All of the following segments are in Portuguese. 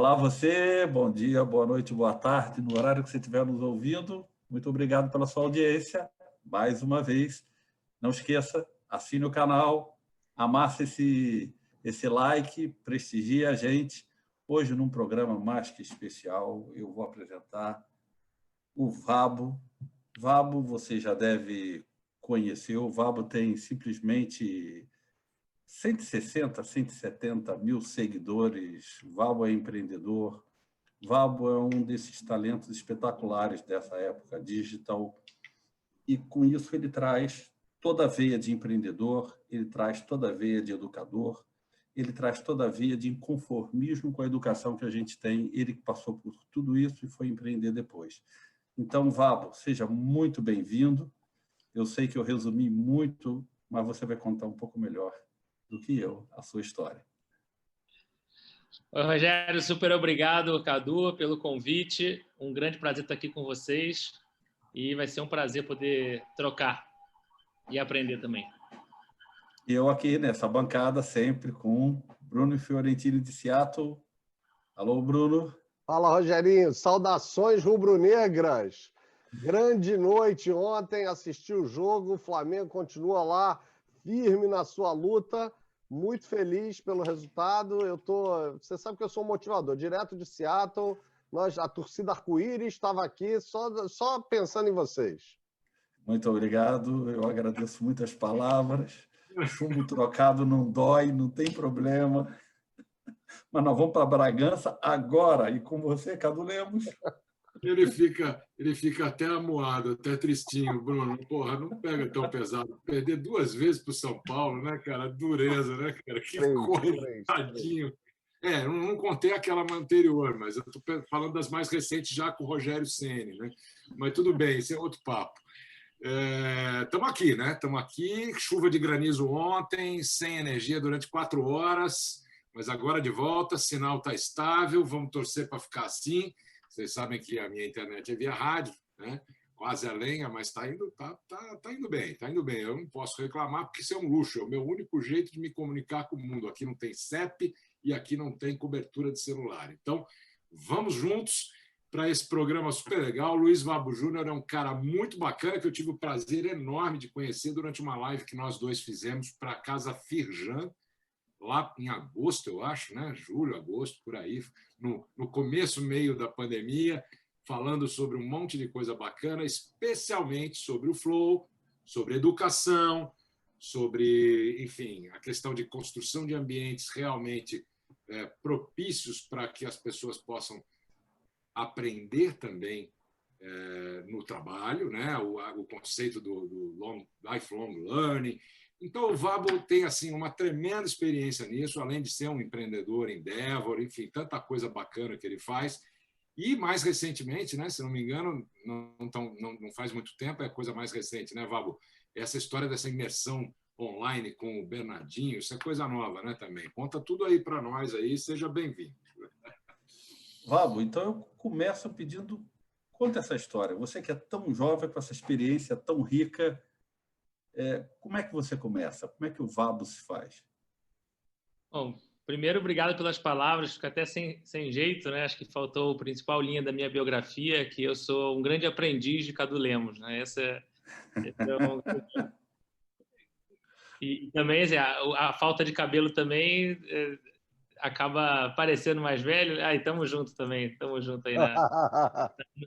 Olá você, bom dia, boa noite, boa tarde, no horário que você estiver nos ouvindo. Muito obrigado pela sua audiência. Mais uma vez, não esqueça, assine o canal, amassa esse like, prestigie a gente. Hoje, num programa mais que especial, eu vou apresentar o Vabo. Vabo, você já deve conhecer, o Vabo tem simplesmente 160, 170 mil seguidores. Vabo é empreendedor. Vabo é um desses talentos espetaculares dessa época digital. E, com isso, ele traz toda a veia de empreendedor, ele traz toda a veia de educador, ele traz toda a veia de inconformismo com a educação que a gente tem. Ele que passou por tudo isso e foi empreender depois. Então, Vabo, seja muito bem-vindo. Eu sei que eu resumi muito, mas você vai contar um pouco melhor do que eu a sua história. Oi, Rogério, super obrigado, Cadu, pelo convite. Um grande prazer estar aqui com vocês e vai ser um prazer poder trocar e aprender também. Eu aqui nessa bancada sempre com Bruno Fiorentini de Seattle. Alô, Bruno. Fala, Rogerinho. Saudações rubro-negras. Grande noite ontem, assisti o jogo, o Flamengo continua lá firme na sua luta. Muito feliz pelo resultado. Você sabe que eu sou um motivador, direto de Seattle. A torcida arco-íris estava aqui só pensando em vocês. Muito obrigado. Eu agradeço muito as palavras. Chumbo trocado não dói, não tem problema. Mas nós vamos para Bragança agora. E com você, Cadu Lemos. Ele fica até amuado, até tristinho, Bruno. Porra, não pega tão pesado. Perder 2 vezes para o São Paulo, né, cara? Dureza, né, cara? Que coitadinho. Não contei aquela anterior, mas eu estou falando das mais recentes já com o Rogério Ceni, né? Mas tudo bem, esse é outro papo. Estamos aqui, né? Estamos aqui. Chuva de granizo ontem, sem energia durante 4 horas, mas agora de volta, sinal está estável, vamos torcer para ficar assim. Vocês sabem que a minha internet é via rádio, né? Quase a lenha, mas está indo, tá indo bem, está indo bem. Eu não posso reclamar porque isso é um luxo, é o meu único jeito de me comunicar com o mundo. Aqui não tem CEP e aqui não tem cobertura de celular. Então, vamos juntos para esse programa super legal. O Luiz Vabo Júnior é um cara muito bacana que eu tive o prazer enorme de conhecer durante uma live que nós dois fizemos para a Casa Firjan, lá em agosto, eu acho, né? Julho, agosto, por aí, no começo, meio da pandemia, falando sobre um monte de coisa bacana, especialmente sobre o Flow, sobre educação, sobre, enfim, a questão de construção de ambientes realmente propícios para que as pessoas possam aprender também no trabalho, né? O conceito do lifelong learning. Então, o Vabo tem assim, uma tremenda experiência nisso, além de ser um empreendedor Endeavor, enfim, tanta coisa bacana que ele faz. E, mais recentemente, né, se não me engano, não faz muito tempo, é a coisa mais recente, né, Vabo? Essa história dessa imersão online com o Bernardinho, isso é coisa nova, né, também. Conta tudo aí para nós aí, seja bem-vindo. Vabo, então eu começo pedindo, conta essa história. Você que é tão jovem, com essa experiência tão rica, como é que você começa? Como é que o Vabo se faz? Bom, primeiro, obrigado pelas palavras. Fico até sem jeito, né? Acho que faltou a principal linha da minha biografia, que eu sou um grande aprendiz de Cadu Lemos, né? E também assim, a falta de cabelo também acaba parecendo mais velho. Aí, estamos juntos também. Estamos juntos aí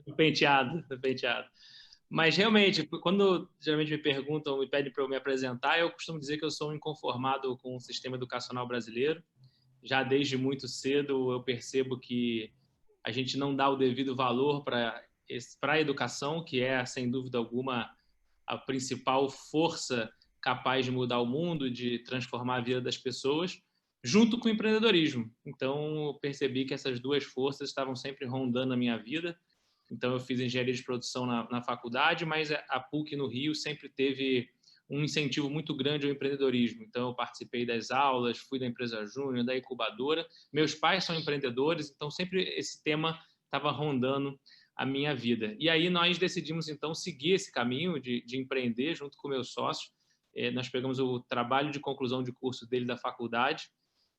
no penteado. Mas, realmente, quando geralmente me perguntam, me pedem para eu me apresentar, eu costumo dizer que eu sou um inconformado com o sistema educacional brasileiro. Já desde muito cedo eu percebo que a gente não dá o devido valor para a educação, que é, sem dúvida alguma, a principal força capaz de mudar o mundo, de transformar a vida das pessoas, junto com o empreendedorismo. Então, eu percebi que essas duas forças estavam sempre rondando a minha vida. Então, eu fiz engenharia de produção na faculdade, mas a PUC no Rio sempre teve um incentivo muito grande ao empreendedorismo. Então, eu participei das aulas, fui da empresa júnior, da incubadora. Meus pais são empreendedores, então sempre esse tema estava rondando a minha vida. E aí nós decidimos, então, seguir esse caminho de empreender junto com o meu sócio. Nós pegamos o trabalho de conclusão de curso dele da faculdade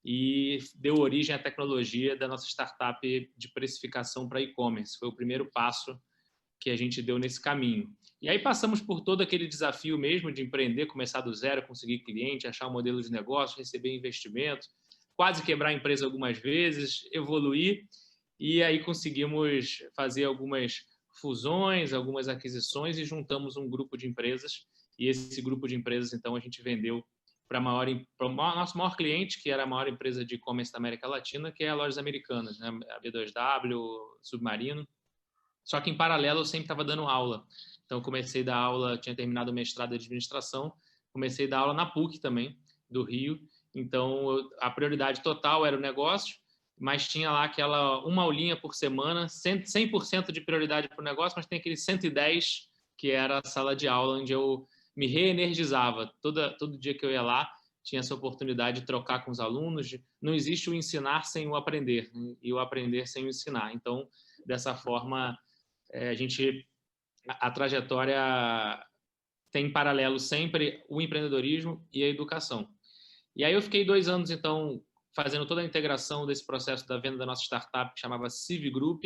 e deu origem à tecnologia da nossa startup de precificação para e-commerce. Foi o primeiro passo que a gente deu nesse caminho. E aí passamos por todo aquele desafio mesmo de empreender, começar do zero, conseguir cliente, achar um modelo de negócio, receber investimento, quase quebrar a empresa algumas vezes, evoluir, e aí conseguimos fazer algumas fusões, algumas aquisições e juntamos um grupo de empresas, e esse grupo de empresas, então, a gente vendeu para o nosso maior cliente, que era a maior empresa de e-commerce da América Latina, que é a Lojas Americanas, né? A B2W, Submarino. Só que, em paralelo, eu sempre estava dando aula. Então, comecei a dar aula, tinha terminado o mestrado de administração, comecei a dar aula na PUC também, do Rio. Então, a prioridade total era o negócio, mas tinha lá aquela uma aulinha por semana, 100% de prioridade para o negócio, mas tem aquele 110, que era a sala de aula, onde eu me reenergizava. Todo dia que eu ia lá, tinha essa oportunidade de trocar com os alunos. Não existe o ensinar sem o aprender, e o aprender sem o ensinar. Então, dessa forma, a trajetória tem em paralelo sempre o empreendedorismo e a educação. E aí eu fiquei 2 anos, então, fazendo toda a integração desse processo da venda da nossa startup, que chamava Civ Group,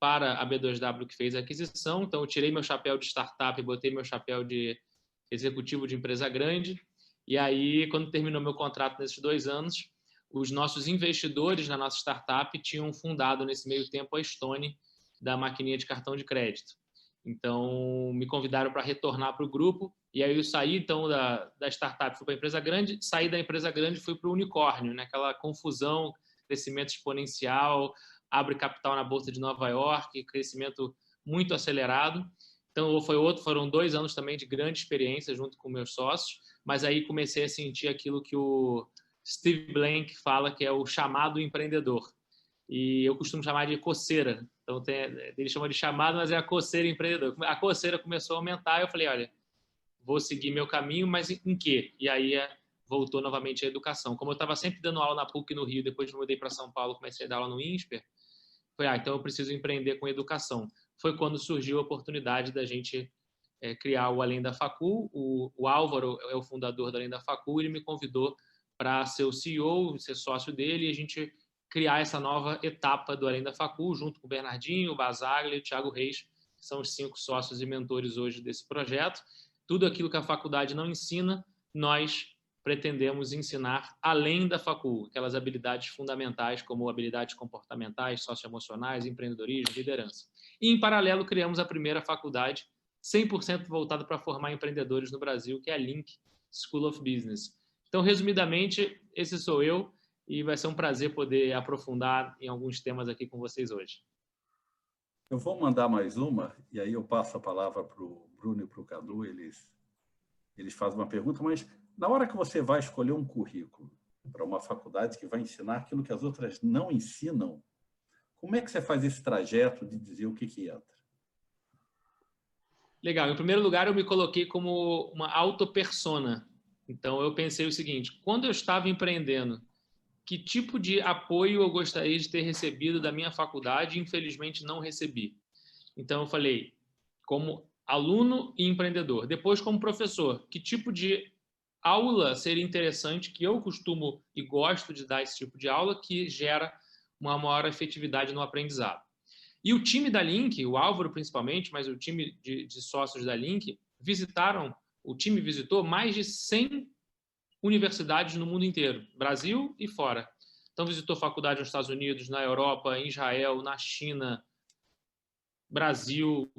para a B2W, que fez a aquisição. Então, eu tirei meu chapéu de startup e botei meu chapéu de executivo de empresa grande. E aí, quando terminou meu contrato nesses 2 anos, os nossos investidores na nossa startup tinham fundado, nesse meio tempo, a Stone, da maquininha de cartão de crédito. Então, me convidaram para retornar para o grupo, e aí eu saí, então, da startup, fui para a empresa grande, saí da empresa grande e fui para o unicórnio, né? Aquela confusão, crescimento exponencial, abre capital na Bolsa de Nova York, crescimento muito acelerado. Então, foram 2 anos também de grande experiência junto com meus sócios, mas aí comecei a sentir aquilo que o Steve Blank fala, que é o chamado empreendedor. E eu costumo chamar de coceira. Então, ele chama de chamado, mas é a coceira empreendedor. A coceira começou a aumentar e eu falei, olha, vou seguir meu caminho, mas em quê? E aí voltou novamente a educação. Como eu estava sempre dando aula na PUC no Rio, depois mudei para São Paulo, comecei a dar aula no INSPER, falei, então eu preciso empreender com educação. Foi quando surgiu a oportunidade da gente criar o Além da Facul. O Álvaro é o fundador do Além da Facul, ele me convidou para ser o CEO, ser sócio dele, e a gente criar essa nova etapa do Além da Facul, junto com o Bernardinho, o Basaglia e o Thiago Reis, que são os 5 sócios e mentores hoje desse projeto. Tudo aquilo que a faculdade não ensina, nós pretendemos ensinar além da facul, aquelas habilidades fundamentais como habilidades comportamentais, socioemocionais, empreendedorismo, liderança. E, em paralelo, criamos a primeira faculdade 100% voltada para formar empreendedores no Brasil, que é a Link School of Business. Então, resumidamente, esse sou eu, e vai ser um prazer poder aprofundar em alguns temas aqui com vocês hoje. Eu vou mandar mais uma, e aí eu passo a palavra para o Bruno e para o Cadu, eles fazem uma pergunta, mas na hora que você vai escolher um currículo para uma faculdade que vai ensinar aquilo que as outras não ensinam, como é que você faz esse trajeto de dizer o que entra? Legal. Em primeiro lugar, eu me coloquei como uma autopersona. Então, eu pensei o seguinte, quando eu estava empreendendo, que tipo de apoio eu gostaria de ter recebido da minha faculdade? Infelizmente, não recebi. Então, eu falei, como aluno e empreendedor. Depois, como professor, que tipo de aula seria interessante, que eu costumo e gosto de dar esse tipo de aula, que gera uma maior efetividade no aprendizado. E o time da Link, o Álvaro principalmente, mas o time de sócios da Link, o time visitou mais de 100 universidades no mundo inteiro, Brasil e fora. Então, visitou faculdade nos Estados Unidos, na Europa, em Israel, na China, Brasil,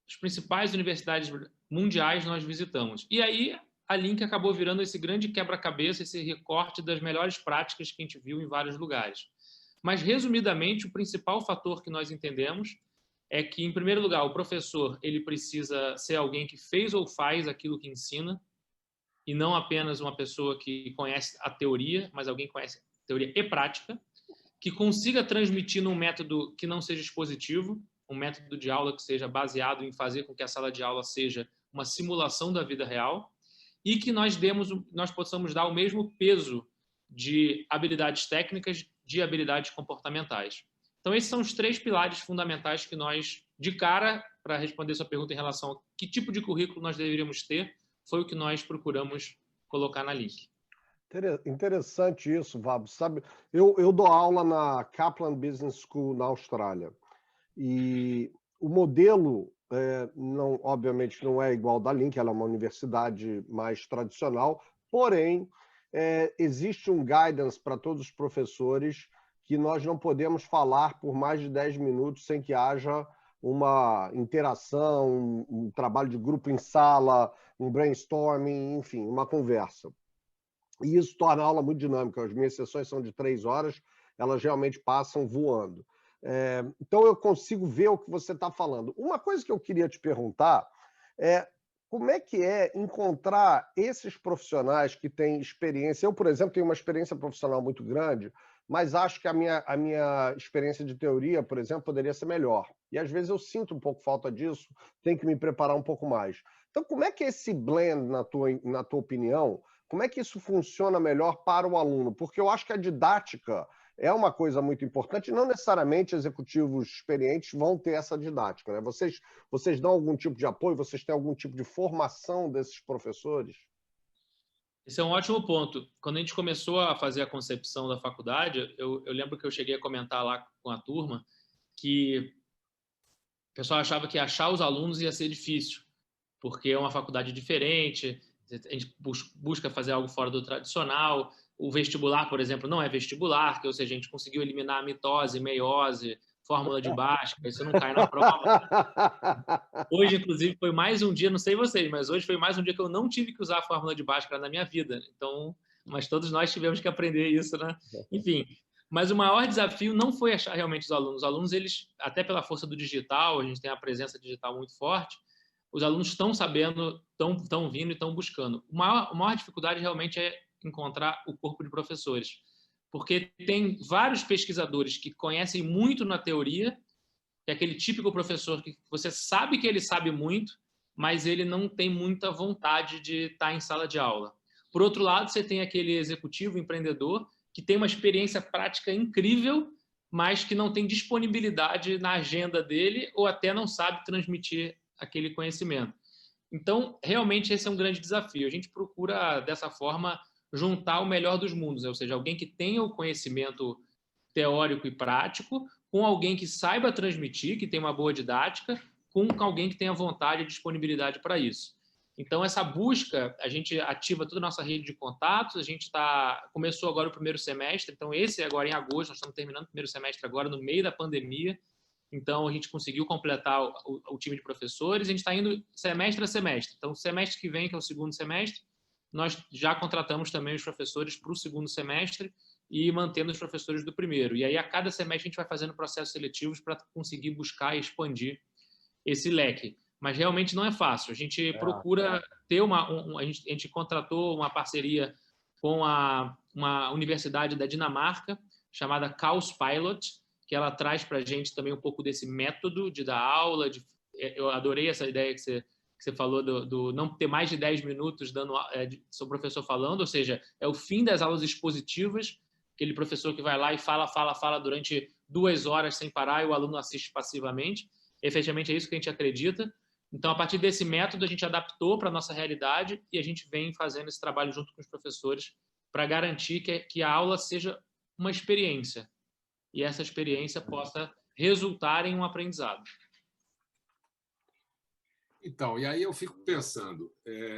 as principais universidades mundiais nós visitamos. E aí, a Link acabou virando esse grande quebra-cabeça, esse recorte das melhores práticas que a gente viu em vários lugares. Mas, resumidamente, o principal fator que nós entendemos é que, em primeiro lugar, o professor ele precisa ser alguém que fez ou faz aquilo que ensina, e não apenas uma pessoa que conhece a teoria, mas alguém que conhece teoria e prática, que consiga transmitir num método que não seja expositivo, um método de aula que seja baseado em fazer com que a sala de aula seja uma simulação da vida real, e que nós possamos dar o mesmo peso de habilidades técnicas, de habilidades comportamentais. Então, esses são os 3 pilares fundamentais que nós, de cara, para responder sua pergunta em relação a que tipo de currículo nós deveríamos ter, foi o que nós procuramos colocar na Link. Interessante isso, Vabo. Sabe, eu dou aula na Kaplan Business School na Austrália. E o modelo, não, obviamente, não é igual ao da Link, ela é uma universidade mais tradicional, porém, existe um guidance para todos os professores que nós não podemos falar por mais de 10 minutos sem que haja uma interação, um trabalho de grupo em sala, um brainstorming, enfim, uma conversa. E isso torna a aula muito dinâmica. As minhas sessões são de 3 horas, elas realmente passam voando. Então, eu consigo ver o que você está falando. Uma coisa que eu queria te perguntar é como é que é encontrar esses profissionais que têm experiência. Eu, por exemplo, tenho uma experiência profissional muito grande, mas acho que a minha experiência de teoria, por exemplo, poderia ser melhor. E, às vezes, eu sinto um pouco falta disso, tenho que me preparar um pouco mais. Então, como é que é esse blend, na tua opinião, como é que isso funciona melhor para o aluno? Porque eu acho que a didática é uma coisa muito importante, não necessariamente executivos experientes vão ter essa didática, né? Vocês dão algum tipo de apoio? Vocês têm algum tipo de formação desses professores? Esse é um ótimo ponto. Quando a gente começou a fazer a concepção da faculdade, eu lembro que eu cheguei a comentar lá com a turma que o pessoal achava que achar os alunos ia ser difícil, porque é uma faculdade diferente, a gente busca fazer algo fora do tradicional. O vestibular, por exemplo, não é vestibular, ou seja, a gente conseguiu eliminar a mitose, meiose, fórmula de Bhaskara, isso não cai na prova. Hoje, inclusive, foi mais um dia, não sei vocês, mas hoje foi mais um dia que eu não tive que usar a fórmula de Bhaskara na minha vida. Então, mas todos nós tivemos que aprender isso, né? Enfim, mas o maior desafio não foi achar realmente os alunos. Os alunos, eles, até pela força do digital, a gente tem a presença digital muito forte, os alunos estão sabendo, estão vindo e estão buscando. A maior dificuldade realmente é encontrar o corpo de professores, porque tem vários pesquisadores que conhecem muito na teoria, que é aquele típico professor que você sabe que ele sabe muito, mas ele não tem muita vontade de estar em sala de aula. Por outro lado, você tem aquele executivo empreendedor que tem uma experiência prática incrível, mas que não tem disponibilidade na agenda dele ou até não sabe transmitir aquele conhecimento. Então, realmente, esse é um grande desafio. A gente procura, dessa forma, juntar o melhor dos mundos, ou seja, alguém que tenha o conhecimento teórico e prático, com alguém que saiba transmitir, que tenha uma boa didática, com alguém que tenha vontade e disponibilidade para isso. Então, essa busca, a gente ativa toda a nossa rede de contatos, a gente começou agora o primeiro semestre, então esse agora em agosto, nós estamos terminando o primeiro semestre agora, no meio da pandemia, então a gente conseguiu completar o time de professores, a gente está indo semestre a semestre. Então, o semestre que vem, que é o segundo semestre, nós já contratamos também os professores para o segundo semestre e mantendo os professores do primeiro. E aí, a cada semestre, a gente vai fazendo processos seletivos para conseguir buscar e expandir esse leque. Mas realmente não é fácil. A gente procura ter a gente contratou uma parceria com uma universidade da Dinamarca, chamada Chaos Pilot, que ela traz para a gente também um pouco desse método de dar aula. Eu adorei essa ideia que você falou do não ter mais de 10 minutos sobre o professor falando, ou seja, é o fim das aulas expositivas, aquele professor que vai lá e fala durante 2 horas sem parar e o aluno assiste passivamente. Efetivamente é isso que a gente acredita. Então, a partir desse método, a gente adaptou para a nossa realidade e a gente vem fazendo esse trabalho junto com os professores para garantir que a aula seja uma experiência e essa experiência possa resultar em um aprendizado. Então, e aí eu fico pensando,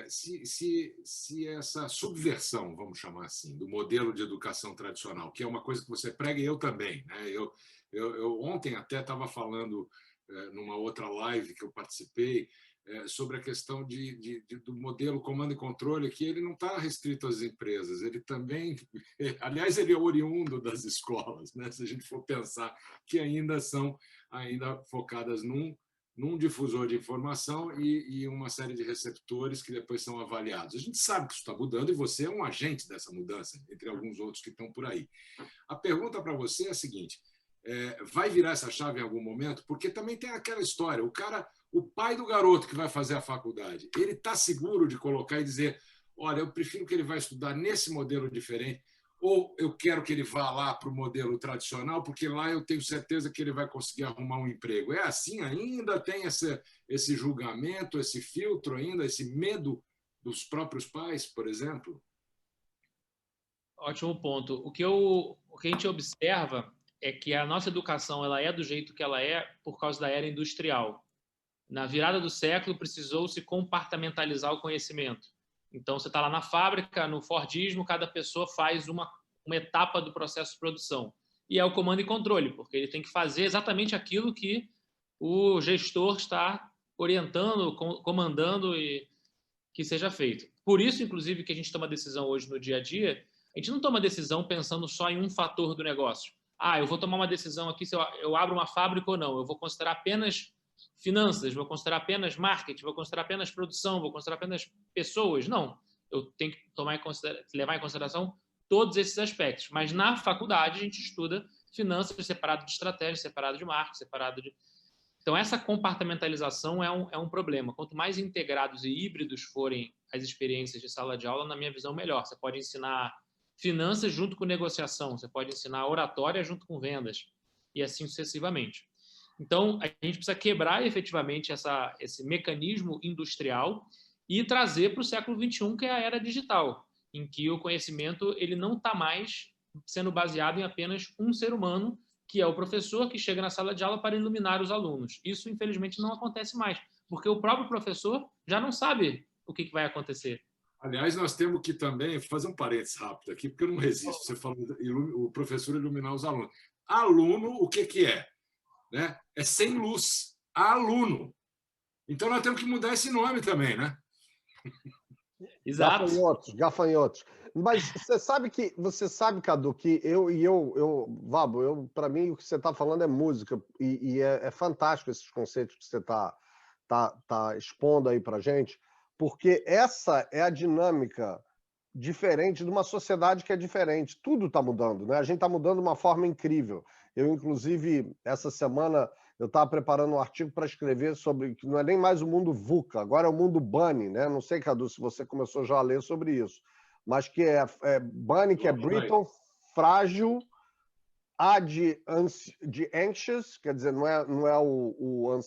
se essa subversão, vamos chamar assim, do modelo de educação tradicional, que é uma coisa que você prega e eu também, né? Eu ontem até estava falando numa outra live que eu participei sobre a questão do modelo comando e controle, que ele não está restrito às empresas, ele também, aliás, ele é oriundo das escolas, né? Se a gente for pensar que ainda são focadas num difusor de informação e uma série de receptores que depois são avaliados. A gente sabe que isso está mudando e você é um agente dessa mudança, entre alguns outros que estão por aí. A pergunta para você é a seguinte: vai virar essa chave em algum momento? Porque também tem aquela história, o pai do garoto que vai fazer a faculdade, ele está seguro de colocar e dizer, olha, eu prefiro que ele vai estudar nesse modelo diferente, ou eu quero que ele vá lá para o modelo tradicional, porque lá eu tenho certeza que ele vai conseguir arrumar um emprego. É assim ainda? Tem esse julgamento, esse filtro ainda, esse medo dos próprios pais, por exemplo? Ótimo ponto. O que a gente observa é que a nossa educação ela é do jeito que ela é por causa da era industrial. Na virada do século, precisou-se compartimentalizar o conhecimento. Então, você está lá na fábrica, no Fordismo, cada pessoa faz uma etapa do processo de produção. E é o comando e controle, porque ele tem que fazer exatamente aquilo que o gestor está orientando, comandando e que seja feito. Por isso, inclusive, que a gente toma decisão hoje no dia a dia, a gente não toma decisão pensando só em um fator do negócio. Eu vou tomar uma decisão aqui se eu abro uma fábrica ou não. Eu vou considerar apenas finanças, vou considerar apenas marketing, vou considerar apenas produção, vou considerar apenas pessoas. Não, eu tenho que levar em consideração todos esses aspectos. Mas na faculdade a gente estuda finanças separado de estratégia, separado de marketing, separado de... Então, essa compartimentalização é um problema. Quanto mais integrados e híbridos forem as experiências de sala de aula, na minha visão, melhor. Você pode ensinar finanças junto com negociação, você pode ensinar oratória junto com vendas, e assim sucessivamente. Então, a gente precisa quebrar efetivamente esse mecanismo industrial e trazer para o século XXI, que é a era digital, em que o conhecimento ele não está mais sendo baseado em apenas um ser humano, que é o professor que chega na sala de aula para iluminar os alunos. Isso, infelizmente, não acontece mais, porque o próprio professor já não sabe o que vai acontecer. Aliás, nós temos que também fazer um parênteses rápido aqui, porque eu não resisto. Você falou o professor iluminar os alunos. Aluno, o que é? Né? É sem luz. Aluno. Então, nós temos que mudar esse nome também, né? Exato. Gafanhotos. Mas você sabe, Cadu, que Vabo, para mim o que você está falando é música e é fantástico esses conceitos que você tá expondo aí para gente, porque essa é a dinâmica diferente de uma sociedade que é diferente. Tudo está mudando, né? A gente está mudando de uma forma incrível. Eu, inclusive, essa semana eu estava preparando um artigo para escrever sobre que não é nem mais o mundo VUCA, agora é o mundo Bunny, né? Não sei, Cadu, se você começou já a ler sobre isso, mas que é Bunny, que é brittle, frágil, A de anxious, quer dizer, não é o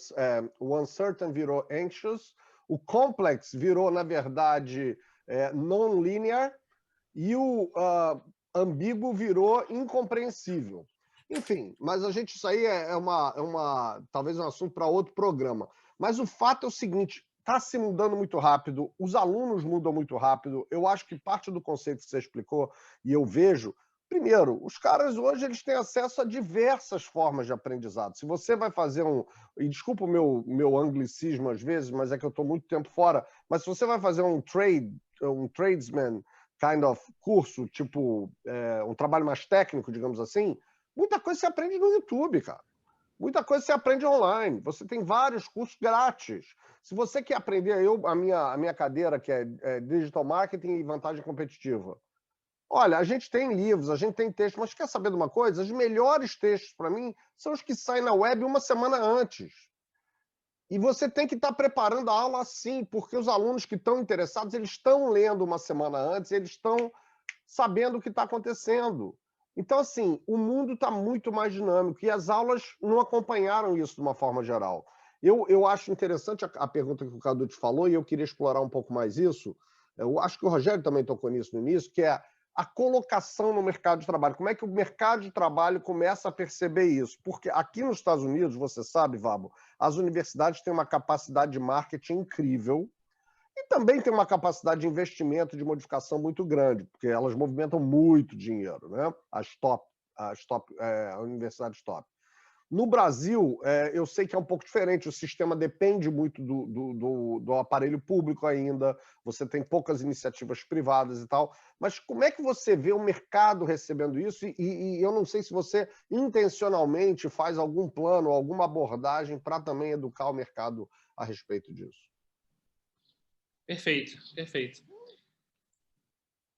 uncertain virou anxious, o complex virou, na verdade, non-linear, e o ambíguo virou incompreensível. Enfim, mas isso aí talvez um assunto para outro programa. Mas o fato é o seguinte, está se mudando muito rápido, os alunos mudam muito rápido. Eu acho que parte do conceito que você explicou, e eu vejo, primeiro, os caras hoje eles têm acesso a diversas formas de aprendizado. Se você vai fazer e desculpa o meu anglicismo às vezes, mas é que eu estou muito tempo fora, mas se você vai fazer um tradesman kind of curso, tipo um trabalho mais técnico, digamos assim, muita coisa você aprende no YouTube, cara. Muita coisa você aprende online. Você tem vários cursos grátis. Se você quer aprender, a minha cadeira, que é Digital Marketing e Vantagem Competitiva. Olha, a gente tem livros, a gente tem textos, mas quer saber de uma coisa? Os melhores textos, para mim, são os que saem na web uma semana antes. E você tem que estar preparando a aula assim, porque os alunos que estão interessados, eles estão lendo uma semana antes, eles estão sabendo o que está acontecendo. Então, assim, o mundo está muito mais dinâmico e as aulas não acompanharam isso de uma forma geral. Eu acho interessante a pergunta que o Cadu te falou e eu queria explorar um pouco mais isso. Eu acho que o Rogério também tocou nisso no início, que é a colocação no mercado de trabalho. Como é que o mercado de trabalho começa a perceber isso? Porque aqui nos Estados Unidos, você sabe, Vabo, as universidades têm uma capacidade de marketing incrível, e também tem uma capacidade de investimento, de modificação muito grande, porque elas movimentam muito dinheiro, né? A universidade top. No Brasil, eu sei que é um pouco diferente, o sistema depende muito do aparelho público ainda, você tem poucas iniciativas privadas e tal, mas como é que você vê o mercado recebendo isso? E eu não sei se você intencionalmente faz algum plano, alguma abordagem para também educar o mercado a respeito disso. Perfeito, perfeito.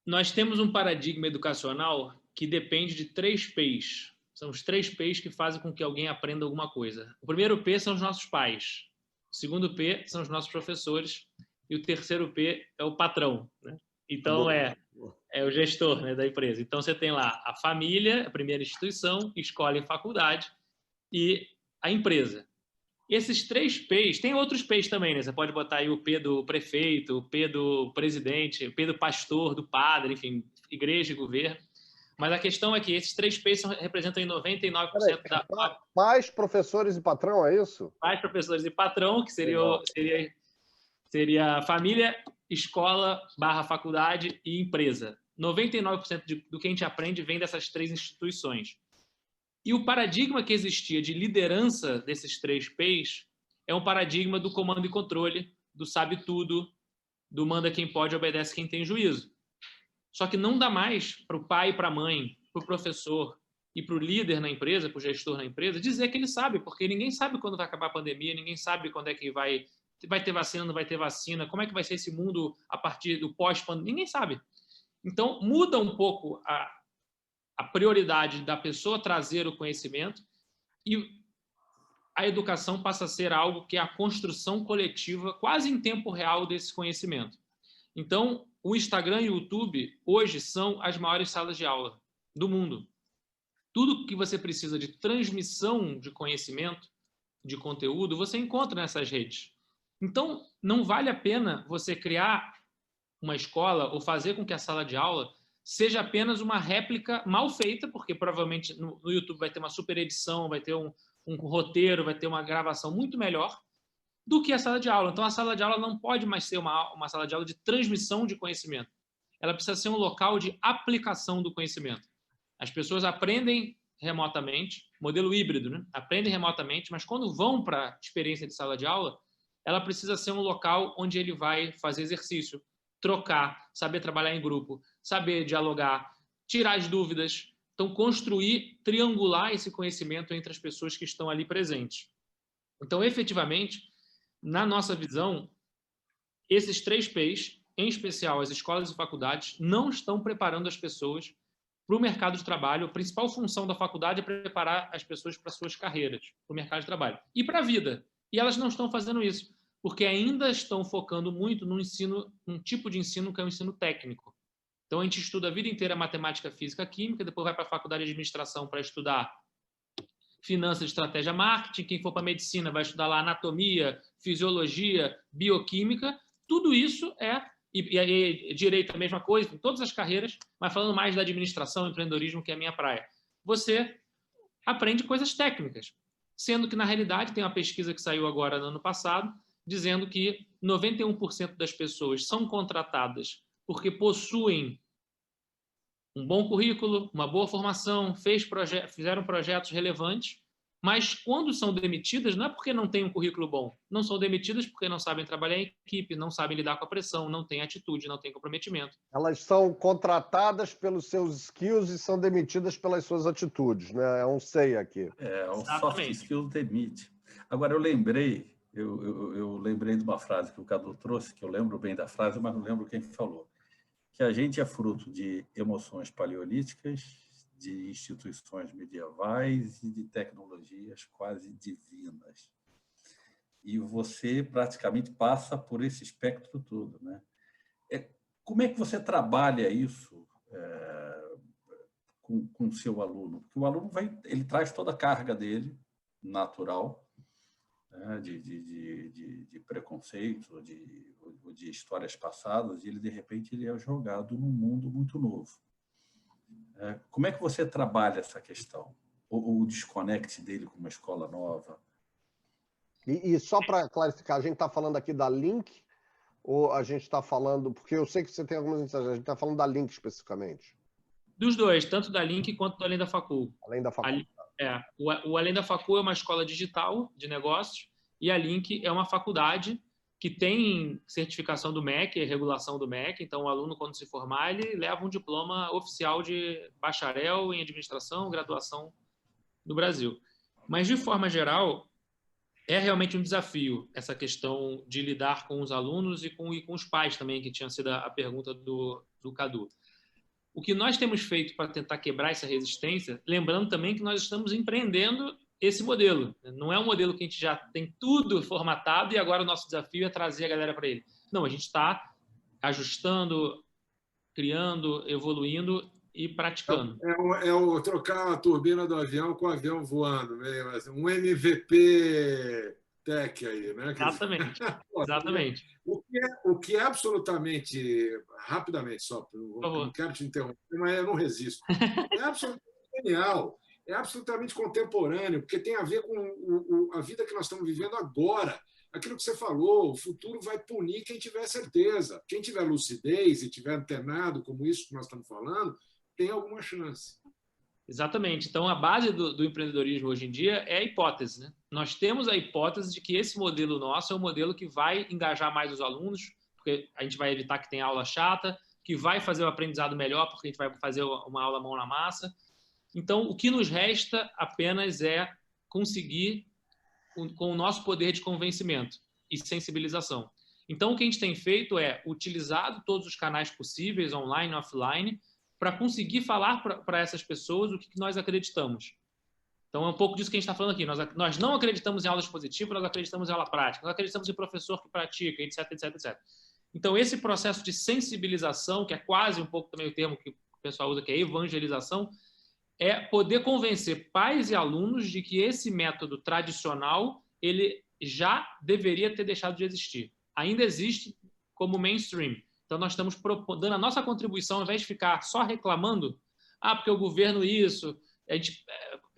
Nós temos um paradigma educacional que depende de 3 P's. São os 3 P's que fazem com que alguém aprenda alguma coisa. O primeiro P são os nossos pais. O segundo P são os nossos professores. E o terceiro P é o patrão, né? Então, é o gestor, né, da empresa. Então, você tem lá a família, a primeira instituição, escola e faculdade, e a empresa. Esses 3 P's, tem outros P's também, né? Você pode botar aí o P do prefeito, o P do presidente, o P do pastor, do padre, enfim, igreja e governo. Mas a questão é que esses 3 P's representam 99% da... Pais, professores e patrão, é isso? Pais, professores e patrão, que seria família, escola, faculdade e empresa. 99% do que a gente aprende vem dessas 3 instituições. E o paradigma que existia de liderança desses 3 P's é um paradigma do comando e controle, do sabe tudo, do manda quem pode, obedece quem tem juízo. Só que não dá mais para o pai e para a mãe, para o professor e para o líder na empresa, para o gestor na empresa, dizer que ele sabe, porque ninguém sabe quando vai acabar a pandemia, ninguém sabe quando é que vai ter vacina, não vai ter vacina, como é que vai ser esse mundo a partir do pós-pandemia, ninguém sabe. Então, muda um pouco a prioridade da pessoa trazer o conhecimento e a educação passa a ser algo que é a construção coletiva, quase em tempo real, desse conhecimento. Então, o Instagram e o YouTube, hoje, são as maiores salas de aula do mundo. Tudo que você precisa de transmissão de conhecimento, de conteúdo, você encontra nessas redes. Então, não vale a pena você criar uma escola ou fazer com que a sala de aula seja apenas uma réplica mal feita, porque provavelmente no YouTube vai ter uma super edição, vai ter um roteiro, vai ter uma gravação muito melhor do que a sala de aula. Então, a sala de aula não pode mais ser uma sala de aula de transmissão de conhecimento. Ela precisa ser um local de aplicação do conhecimento. As pessoas aprendem remotamente, modelo híbrido, né? Aprendem remotamente, mas quando vão para a experiência de sala de aula, ela precisa ser um local onde ele vai fazer exercício, trocar, saber trabalhar em grupo, saber dialogar, tirar as dúvidas. Então, construir, triangular esse conhecimento entre as pessoas que estão ali presentes. Então, efetivamente, na nossa visão, esses 3 P's, em especial as escolas e faculdades, não estão preparando as pessoas para o mercado de trabalho. A principal função da faculdade é preparar as pessoas para suas carreiras, para o mercado de trabalho e para a vida. E elas não estão fazendo isso, porque ainda estão focando muito no ensino, num tipo de ensino que é o ensino técnico. Então, a gente estuda a vida inteira matemática, física, química, depois vai para a faculdade de administração para estudar finanças, estratégia, marketing. Quem for para medicina vai estudar lá anatomia, fisiologia, bioquímica. Tudo isso e direito a mesma coisa, em todas as carreiras, mas falando mais da administração, empreendedorismo, que é a minha praia. Você aprende coisas técnicas, sendo que, na realidade, tem uma pesquisa que saiu agora no ano passado, dizendo que 91% das pessoas são contratadas porque possuem um bom currículo, uma boa formação, fizeram projetos relevantes, mas quando são demitidas, não é porque não têm um currículo bom, não são demitidas porque não sabem trabalhar em equipe, não sabem lidar com a pressão, não têm atitude, não têm comprometimento. Elas são contratadas pelos seus skills e são demitidas pelas suas atitudes, né? É um SEI aqui. O soft skills demite. Agora, eu lembrei de uma frase que o Cadu trouxe, que eu lembro bem da frase, mas não lembro quem falou, que a gente é fruto de emoções paleolíticas, de instituições medievais e de tecnologias quase divinas. E você praticamente passa por esse espectro todo, né? Como é que você trabalha isso com o seu aluno? Porque o aluno ele traz toda a carga dele, natural, né, de preconceito, de histórias passadas, e ele, de repente, ele é jogado num mundo muito novo. Como é que você trabalha essa questão? O desconecte dele com uma escola nova? E só para clarificar, a gente está falando aqui da Link ou a gente está falando... Porque eu sei que você tem algumas mensagens, a gente está falando da Link especificamente. Dos dois, tanto da Link quanto do Além da Facul. Além da Facul. O Além da Facul é uma escola digital de negócios e a Link é uma faculdade que tem certificação do MEC, regulação do MEC. Então, o aluno, quando se formar, ele leva um diploma oficial de bacharel em administração, graduação no Brasil. Mas, de forma geral, é realmente um desafio essa questão de lidar com os alunos e com os pais também, que tinha sido a pergunta do Cadu. O que nós temos feito para tentar quebrar essa resistência, lembrando também que nós estamos empreendendo esse modelo. Não é um modelo que a gente já tem tudo formatado e agora o nosso desafio é trazer a galera para ele. Não, a gente está ajustando, criando, evoluindo e praticando. É o trocar a turbina do avião com o avião voando, meio assim, um MVP tech aí, né? Exatamente. Exatamente. O que é absolutamente, rapidamente, só, não quero te interromper, mas eu não resisto. É absolutamente genial, é absolutamente contemporâneo, porque tem a ver com a vida que nós estamos vivendo agora. Aquilo que você falou, o futuro vai punir quem tiver certeza. Quem tiver lucidez e tiver antenado, como isso que nós estamos falando, tem alguma chance. Exatamente. Então, a base do empreendedorismo hoje em dia é a hipótese, né? Nós temos a hipótese de que esse modelo nosso é um modelo que vai engajar mais os alunos, porque a gente vai evitar que tenha aula chata, que vai fazer o aprendizado melhor, porque a gente vai fazer uma aula mão na massa. Então, o que nos resta apenas é conseguir, com o nosso poder de convencimento e sensibilização. Então, o que a gente tem feito é utilizado todos os canais possíveis, online e offline, para conseguir falar para essas pessoas o que nós acreditamos. Então, é um pouco disso que a gente está falando aqui. Nós não acreditamos em aulas positivas, nós acreditamos em aula prática, nós acreditamos em professor que pratica, etc, etc, etc. Então, esse processo de sensibilização, que é quase um pouco também o termo que o pessoal usa, que é evangelização, é poder convencer pais e alunos de que esse método tradicional ele já deveria ter deixado de existir. Ainda existe como mainstream. Então, nós estamos dando a nossa contribuição, ao invés de ficar só reclamando, porque o governo isso, a gente